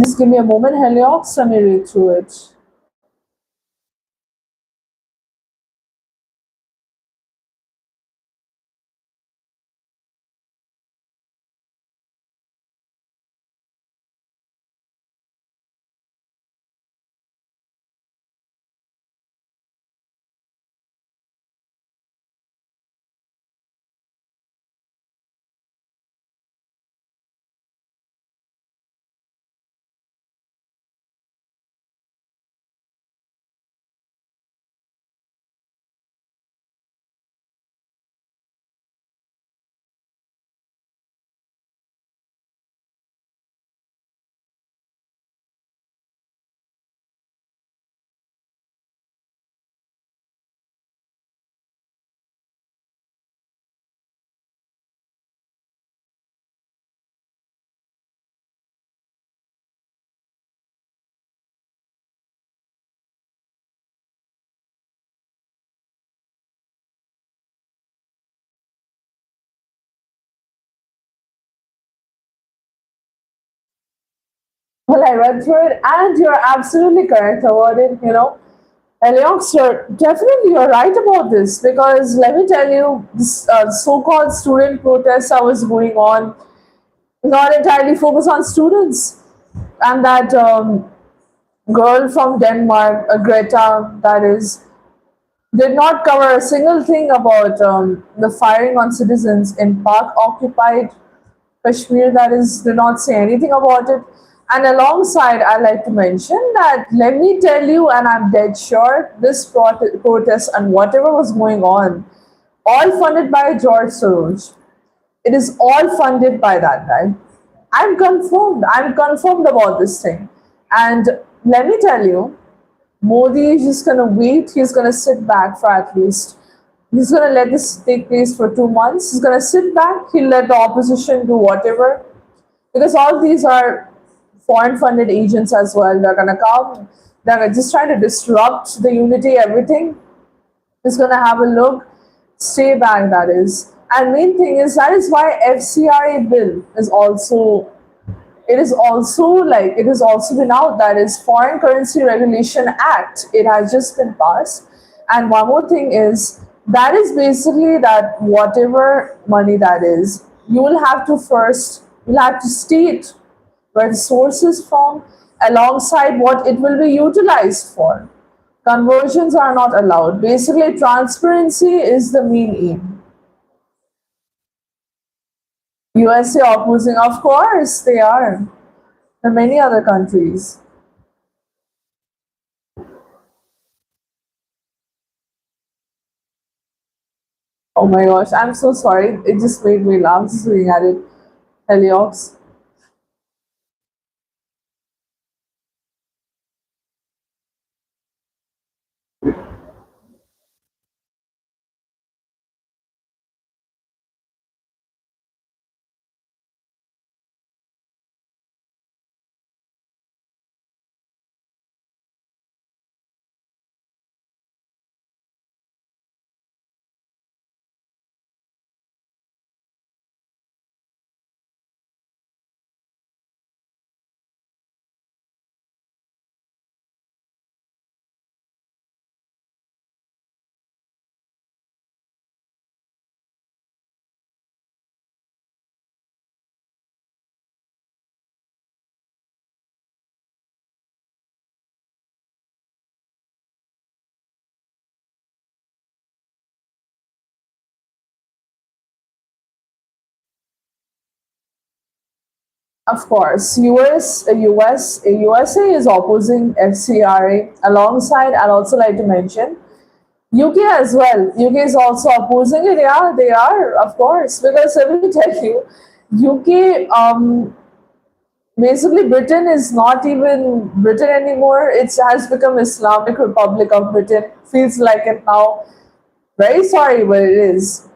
Just give me a moment, Heliox. Let me read through it. Well, I read through it, and you're absolutely correct about it. Alex, you're right about this because let me tell you, this so-called student protests that was going on not entirely focused on students, and that girl from Denmark, Greta, that is, did not cover a single thing about the firing on citizens in Pak occupied Kashmir, that is, did not say anything about it. And alongside, I like to mention that let me tell you, and I'm dead sure, this protest and whatever was going on, all funded by George Soros. It is all funded by that guy. I'm confirmed. I'm confirmed about this thing. And let me tell you, Modi is just gonna wait. He's gonna sit back for at least. He's gonna let this take place for 2 months. He's gonna sit back. He'll let the opposition do whatever, because all these are foreign funded agents as well. They're gonna come. They're just trying to disrupt the unity. Everything is gonna have a look. Stay back. That is. And main thing is that is why FCRA bill is also, it has also been out, that is Foreign Currency Regulation Act. It has just been passed. And one more thing is that is basically that whatever money that is, you'll have to state where the source is from alongside what it will be utilized for. Conversions are not allowed. Basically, transparency is the main aim. USA opposing, of course, they are. And many other countries. Oh my gosh, I'm so sorry. It just made me laugh just looking at it. Heliox. Of course, USA is opposing FCRA alongside. I'd also like to mention UK as well. UK is also opposing it. Yeah, they are, of course, because let me tell you, UK, basically Britain is not even Britain anymore. It has become Islamic Republic of Britain. Feels like it now. Very sorry, but it is.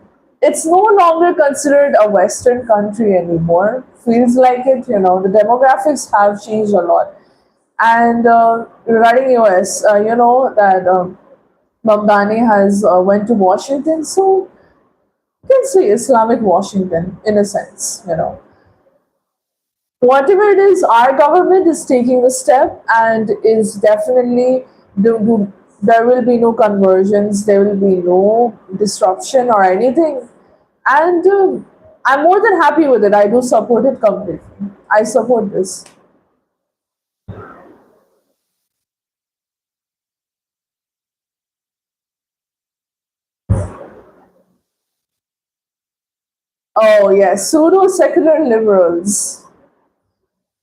It's no longer considered a Western country anymore. Feels like it, the demographics have changed a lot. And regarding US, you know that Mamdani has went to Washington, so you can say Islamic Washington in a sense. Whatever it is, our government is taking the step and is definitely there will be no conversions, there will be no disruption or anything. And I'm more than happy with it. I do support it completely. I support this. Oh, yes, pseudo secular liberals.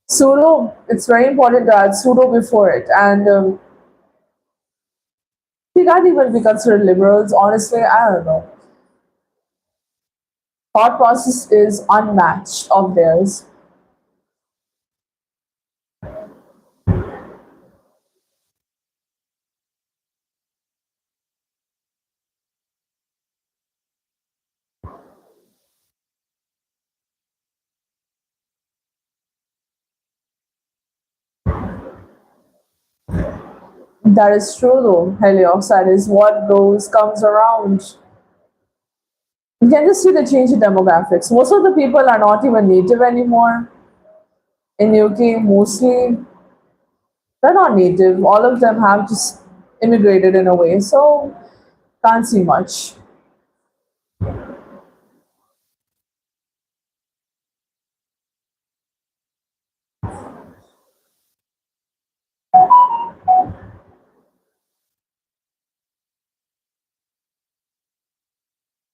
Pseudo, it's very important to add pseudo before it. And we can't even be considered liberals. Honestly, I don't know. Thought process is unmatched of theirs. That is true though, Helios. That is what goes comes around. You can just see the change in demographics. Most of the people are not even native anymore. In UK, mostly they're not native. All of them have just immigrated in a way. So can't see much.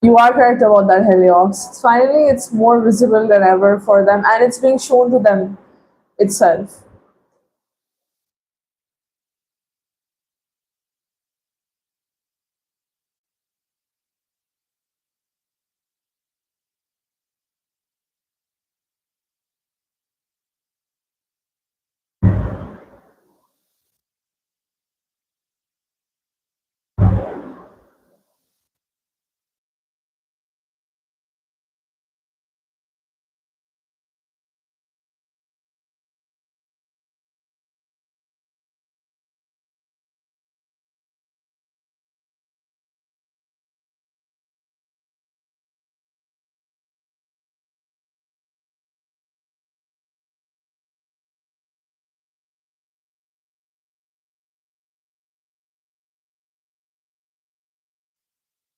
You are correct about that, Helios. Finally, it's more visible than ever for them, and it's being shown to them itself.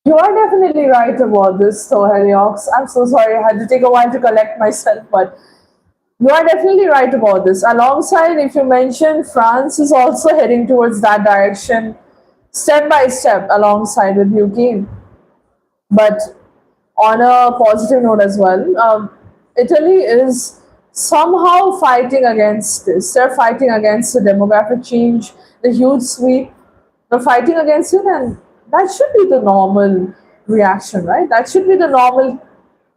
You are definitely right about this, though, Heliox. I'm so sorry, I had to take a while to collect myself, but you are definitely right about this. Alongside, if you mention France is also heading towards that direction, step by step, alongside with UK. But on a positive note as well, Italy is somehow fighting against this. They're fighting against the demographic change, the huge sweep. They're fighting against it, and that should be the normal reaction, right? That should be the normal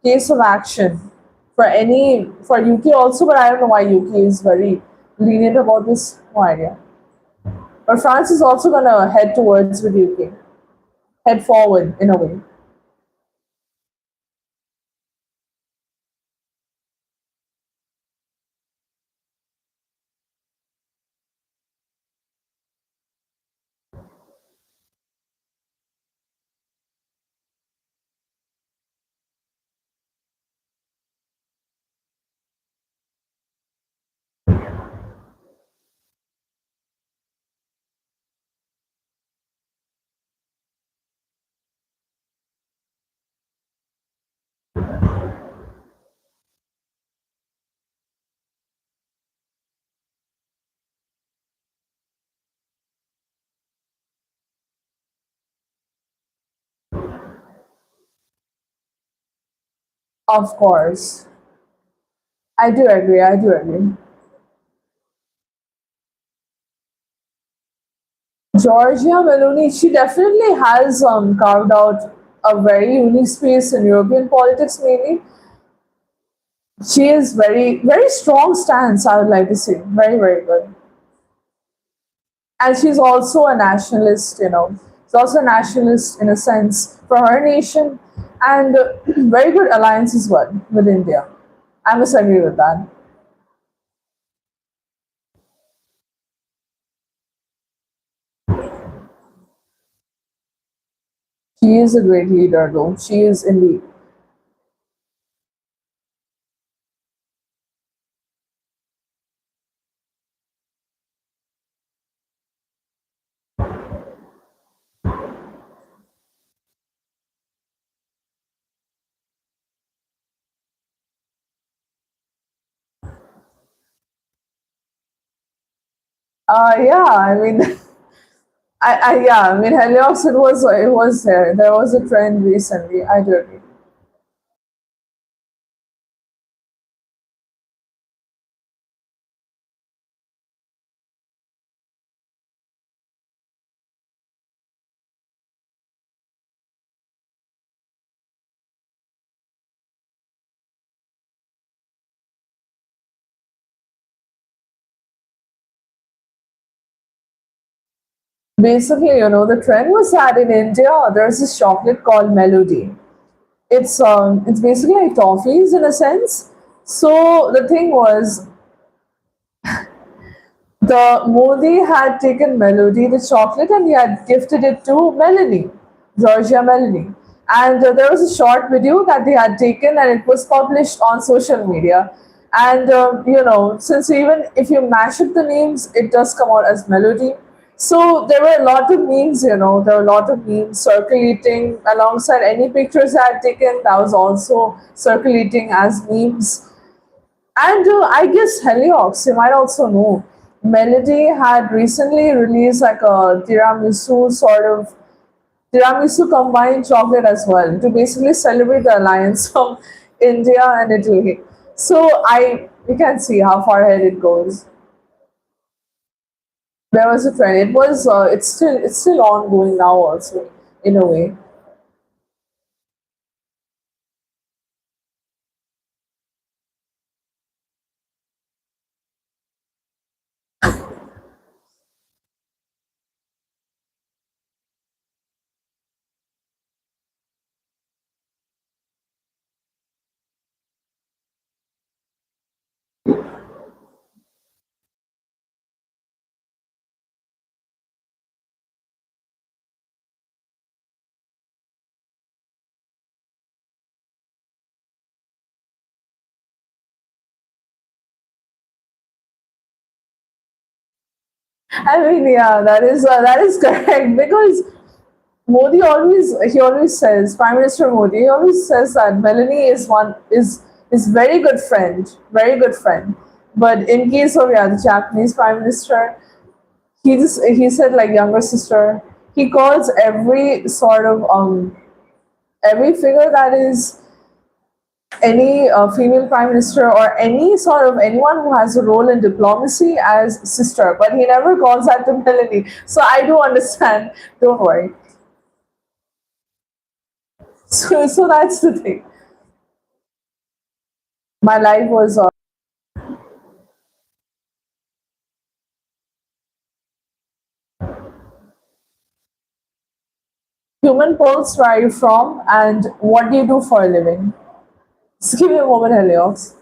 case of action for any for UK also. But I don't know why UK is very lenient about this. No idea. But France is also gonna head towards with UK, head forward in a way. Of course, I do agree. I do agree. Georgia Meloni, she definitely has carved out a very unique space in European politics. Mainly, she is very strong stance. I would like to say very good, and she's also a nationalist. You know, she's also a nationalist in a sense for her nation, and very good alliance as well with India. I must agree with that. She is a great leader, though. She is indeed. Yeah, I mean, yeah, I mean, Heliox, it was there. There was a trend recently. I do agree. Basically, the trend was that in India there's this chocolate called Melody. It's basically like toffees in a sense. So the thing was, the Modi had taken Melody, the chocolate, and he had gifted it to Melanie, Georgia Melanie. And there was a short video that they had taken, and it was published on social media. And since even if you mash up the names, it does come out as Melody. So there were a lot of memes, there were a lot of memes circulating alongside any pictures I had taken that was also circulating as memes. And I guess Heliox, you might also know, Melody had recently released like a tiramisu combined chocolate as well to basically celebrate the alliance from India and Italy. So you can see how far ahead it goes. There was a trend. It's still ongoing now also in a way. I mean, yeah, that is correct because he always says, Prime Minister Modi, he always says that Melanie is very good friend. But in case of, yeah, the Japanese Prime Minister, he said like younger sister. He calls every figure that is any female prime minister or any sort of anyone who has a role in diplomacy as sister, but he never calls that to Melanie. So I do understand. Don't worry. So that's the thing. My life was human pulse. Where are you from, and what do you do for a living? Just give me a moment, Helios.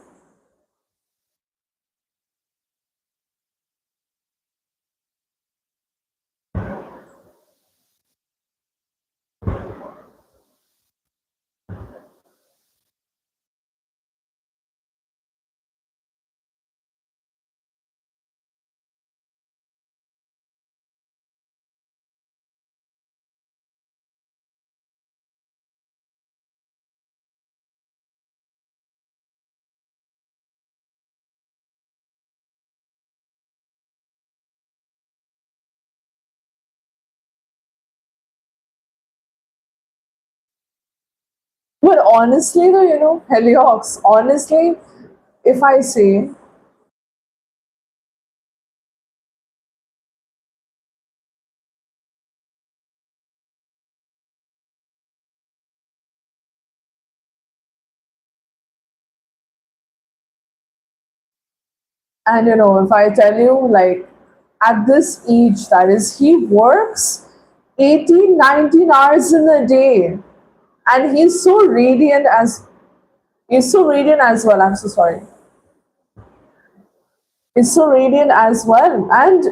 But honestly, though, Helios, honestly, if I say, and if I tell you, like, at this age, that is, he works 18, 19 hours in a day, and he's so radiant as well. I'm so sorry. Is so radiant as well. And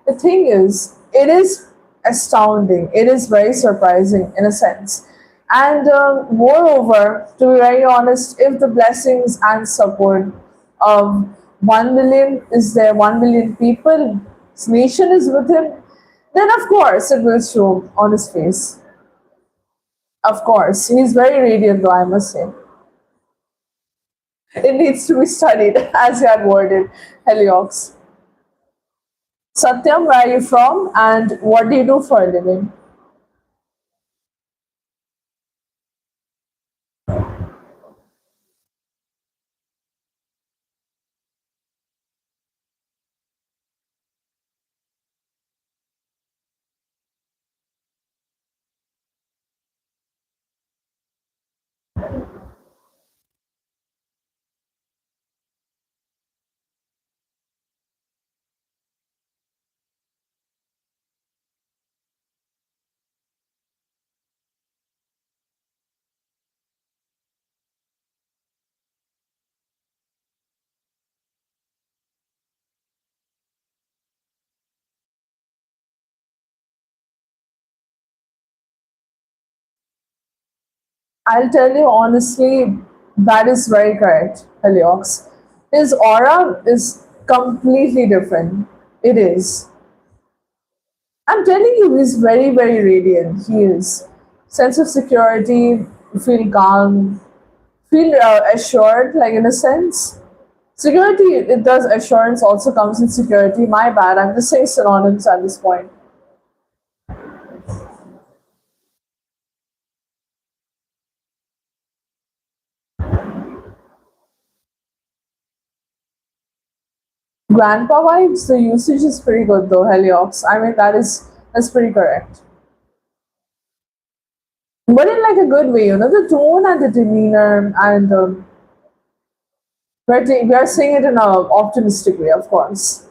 the thing is, it is astounding. It is very surprising in a sense. And moreover, to be very honest, if the blessings and support of 1 million is there, 1 million people, his nation is with him, then of course it will show on his face. Of course, he's very radiant, though, I must say. It needs to be studied, as you had worded, Heliox. Satyam, where are you from and what do you do for a living? I'll tell you honestly, that is very correct, Heliox. His aura is completely different. It is. I'm telling you, he's very, very radiant. He is. Sense of security, feel calm, feel assured, like in a sense. Security, it does assurance also comes in security. My bad. I'm just saying synonyms at this point. Grandpa vibes, the usage is pretty good though, Heliox. I mean, that's pretty correct. But in like a good way, the tone and the demeanor, and we are saying it in an optimistic way, of course.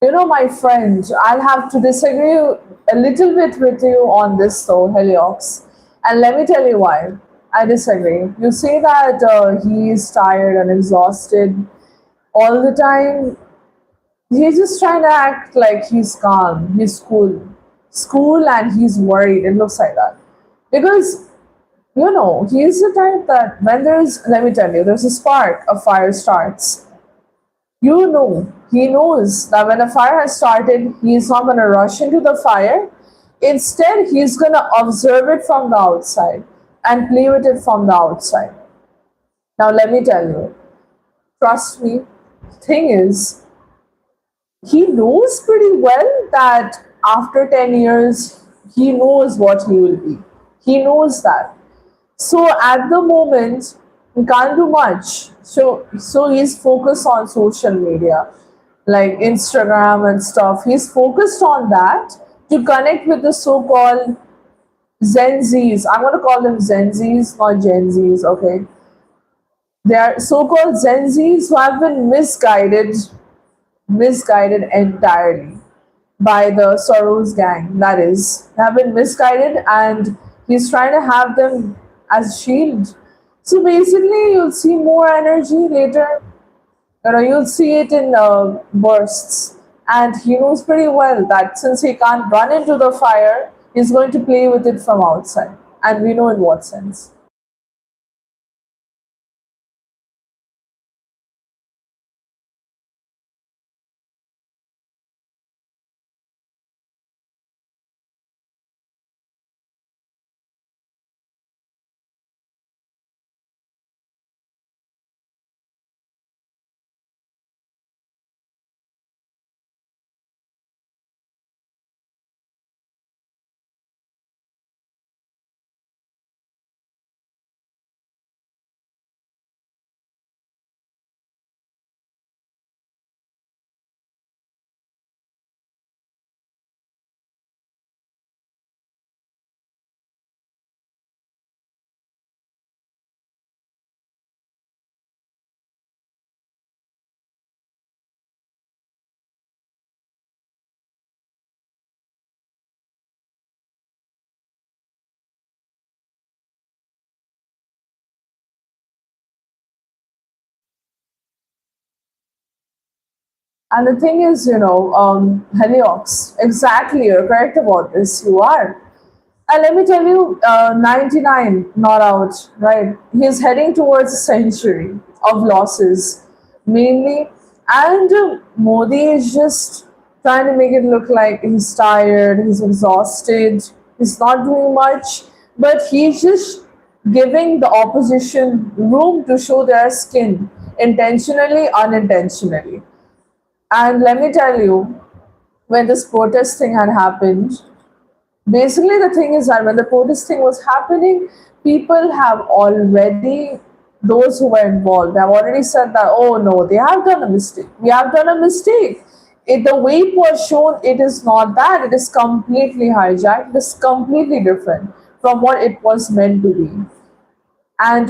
My friend, I'll have to disagree a little bit with you on this though, Heliox. And let me tell you why. I disagree. You say that he is tired and exhausted all the time. He's just trying to act like he's calm, he's cool. School and he's worried. It looks like that. Because, he's the type that when let me tell you, there's a spark, a fire starts. He knows that when a fire has started, he's not going to rush into the fire. Instead, he's going to observe it from the outside and play with it from the outside. Now, let me tell you, trust me, thing is, he knows pretty well that after 10 years, he knows what he will be. He knows that. So at the moment, he can't do much. So he's focused on social media, like Instagram and stuff. He's focused on that to connect with the so-called Gen Zs. I'm gonna call them Gen Zs, not Gen Zs. Okay, they are so-called Gen Zs who have been misguided entirely by the Soros gang. That is, have been misguided, and he's trying to have them as shield. So basically, you'll see more energy later. You'll see it in bursts, and he knows pretty well that since he can't run into the fire, He's going to play with it from outside, and we know in what sense. And the thing is, Heliox, exactly, you're correct about this. You are. And let me tell you, 99 not out, right? He's heading towards a century of losses, mainly. And Modi is just trying to make it look like he's tired, he's exhausted, he's not doing much, but he's just giving the opposition room to show their skin intentionally, unintentionally. And let me tell you, when this protest thing had happened, basically the thing is that when the protest thing was happening, people have already, those who were involved have already said that, oh no, they have done a mistake. We have done a mistake. The way it was shown, it is not that. It is completely hijacked. It is completely different from what it was meant to be. And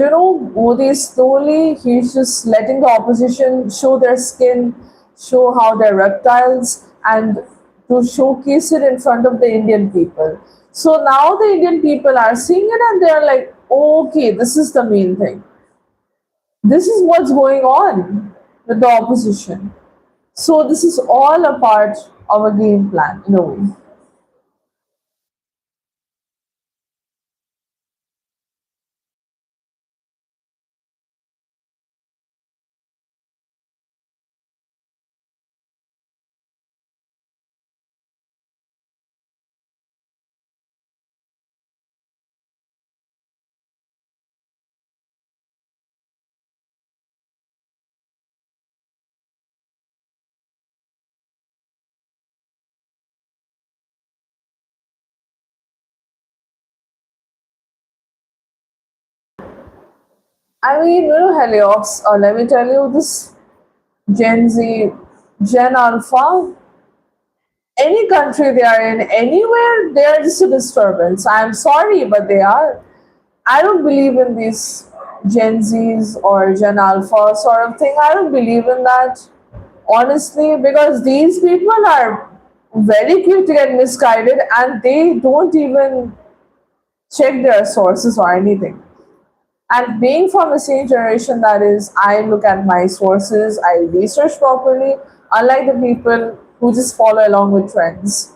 Modi slowly, he's just letting the opposition show their skin, show how they're reptiles, and to showcase it in front of the Indian people. So now the Indian people are seeing it and they're like, okay, this is the main thing. This is what's going on with the opposition. So this is all a part of a game plan in a way. I mean, Helios, let me tell you this Gen Z, Gen Alpha, any country they are in, anywhere, they are just a disturbance. I'm sorry, but they are. I don't believe in these Gen Zs or Gen Alpha sort of thing. I don't believe in that, honestly, because these people are very quick to get misguided and they don't even check their sources or anything. And being from the same generation, that is, I look at my sources, I research properly, unlike the people who just follow along with trends.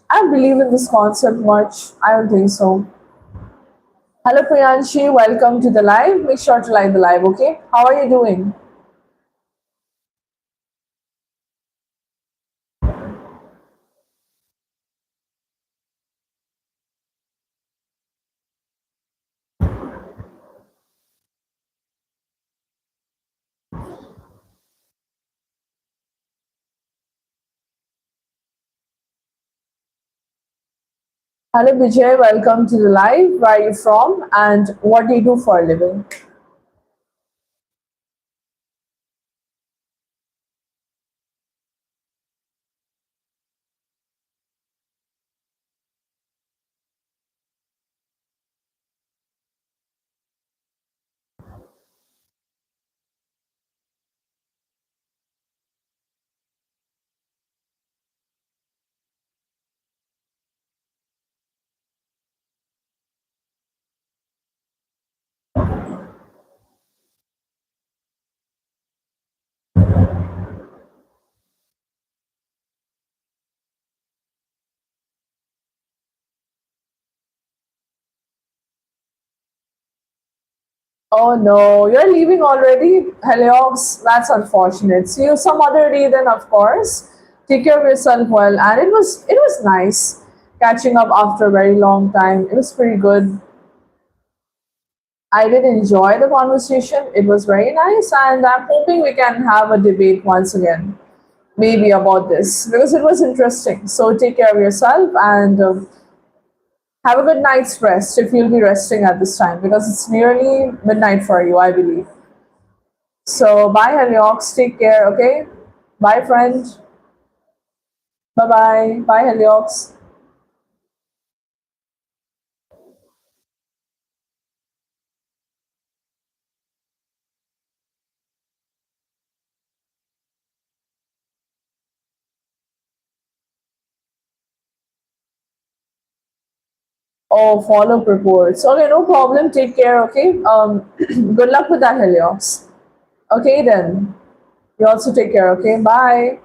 I believe in this concept much. I don't think so. Hello Priyanshi, welcome to the live. Make sure to like the live, okay? How are you doing? Hello Vijay, welcome to the live. Where are you from and what do you do for a living? Oh no, you're leaving already, Heliox. That's unfortunate. See you some other day then, of course. Take care of yourself well. And it was nice catching up after a very long time. It was pretty good. I did enjoy the conversation. It was very nice, and I'm hoping we can have a debate once again, maybe about this because it was interesting. So take care of yourself and have a good night's rest if you'll be resting at this time because it's nearly midnight for you, I believe. So bye, Heliox. Take care. Okay. Bye, friend. Bye bye. Bye, Heliox. Oh, follow reports. Okay, no problem. Take care. Okay. Good luck with that, Heliox. Okay, then. You also take care. Okay. Bye.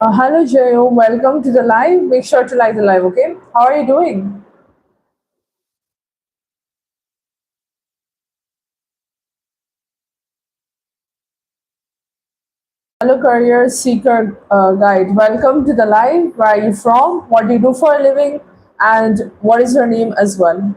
Hello, Jayo. Welcome to the live. Make sure to like the live, okay? How are you doing? Hello, career seeker guide. Welcome to the live. Where are you from? What do you do for a living? And what is your name as well?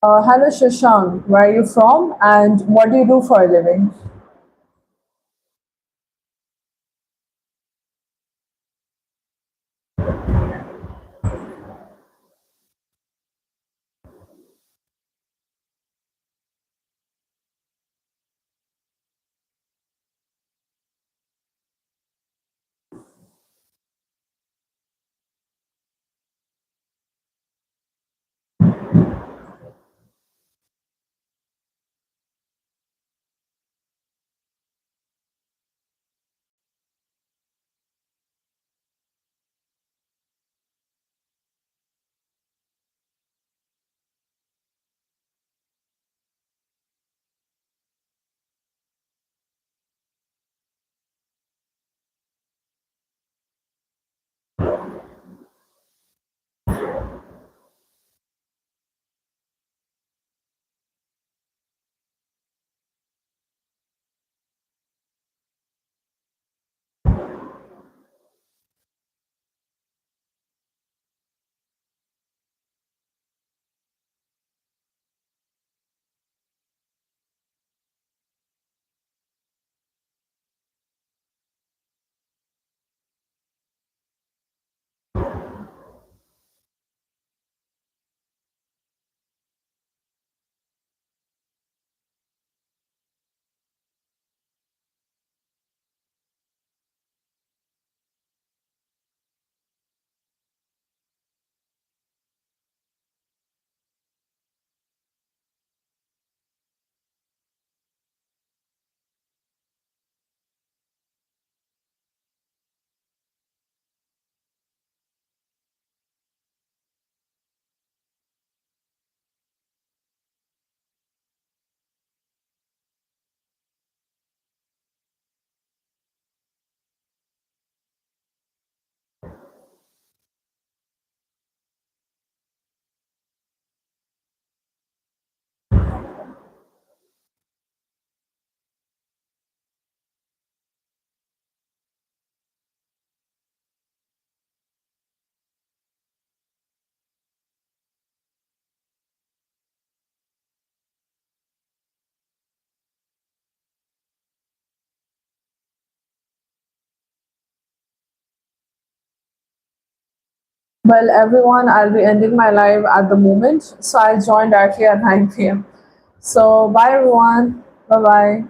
Hello Shashank, where are you from and what do you do for a living? Well, everyone, I'll be ending my live at the moment, so I'll join directly at 9 p.m. So, bye everyone. Bye bye.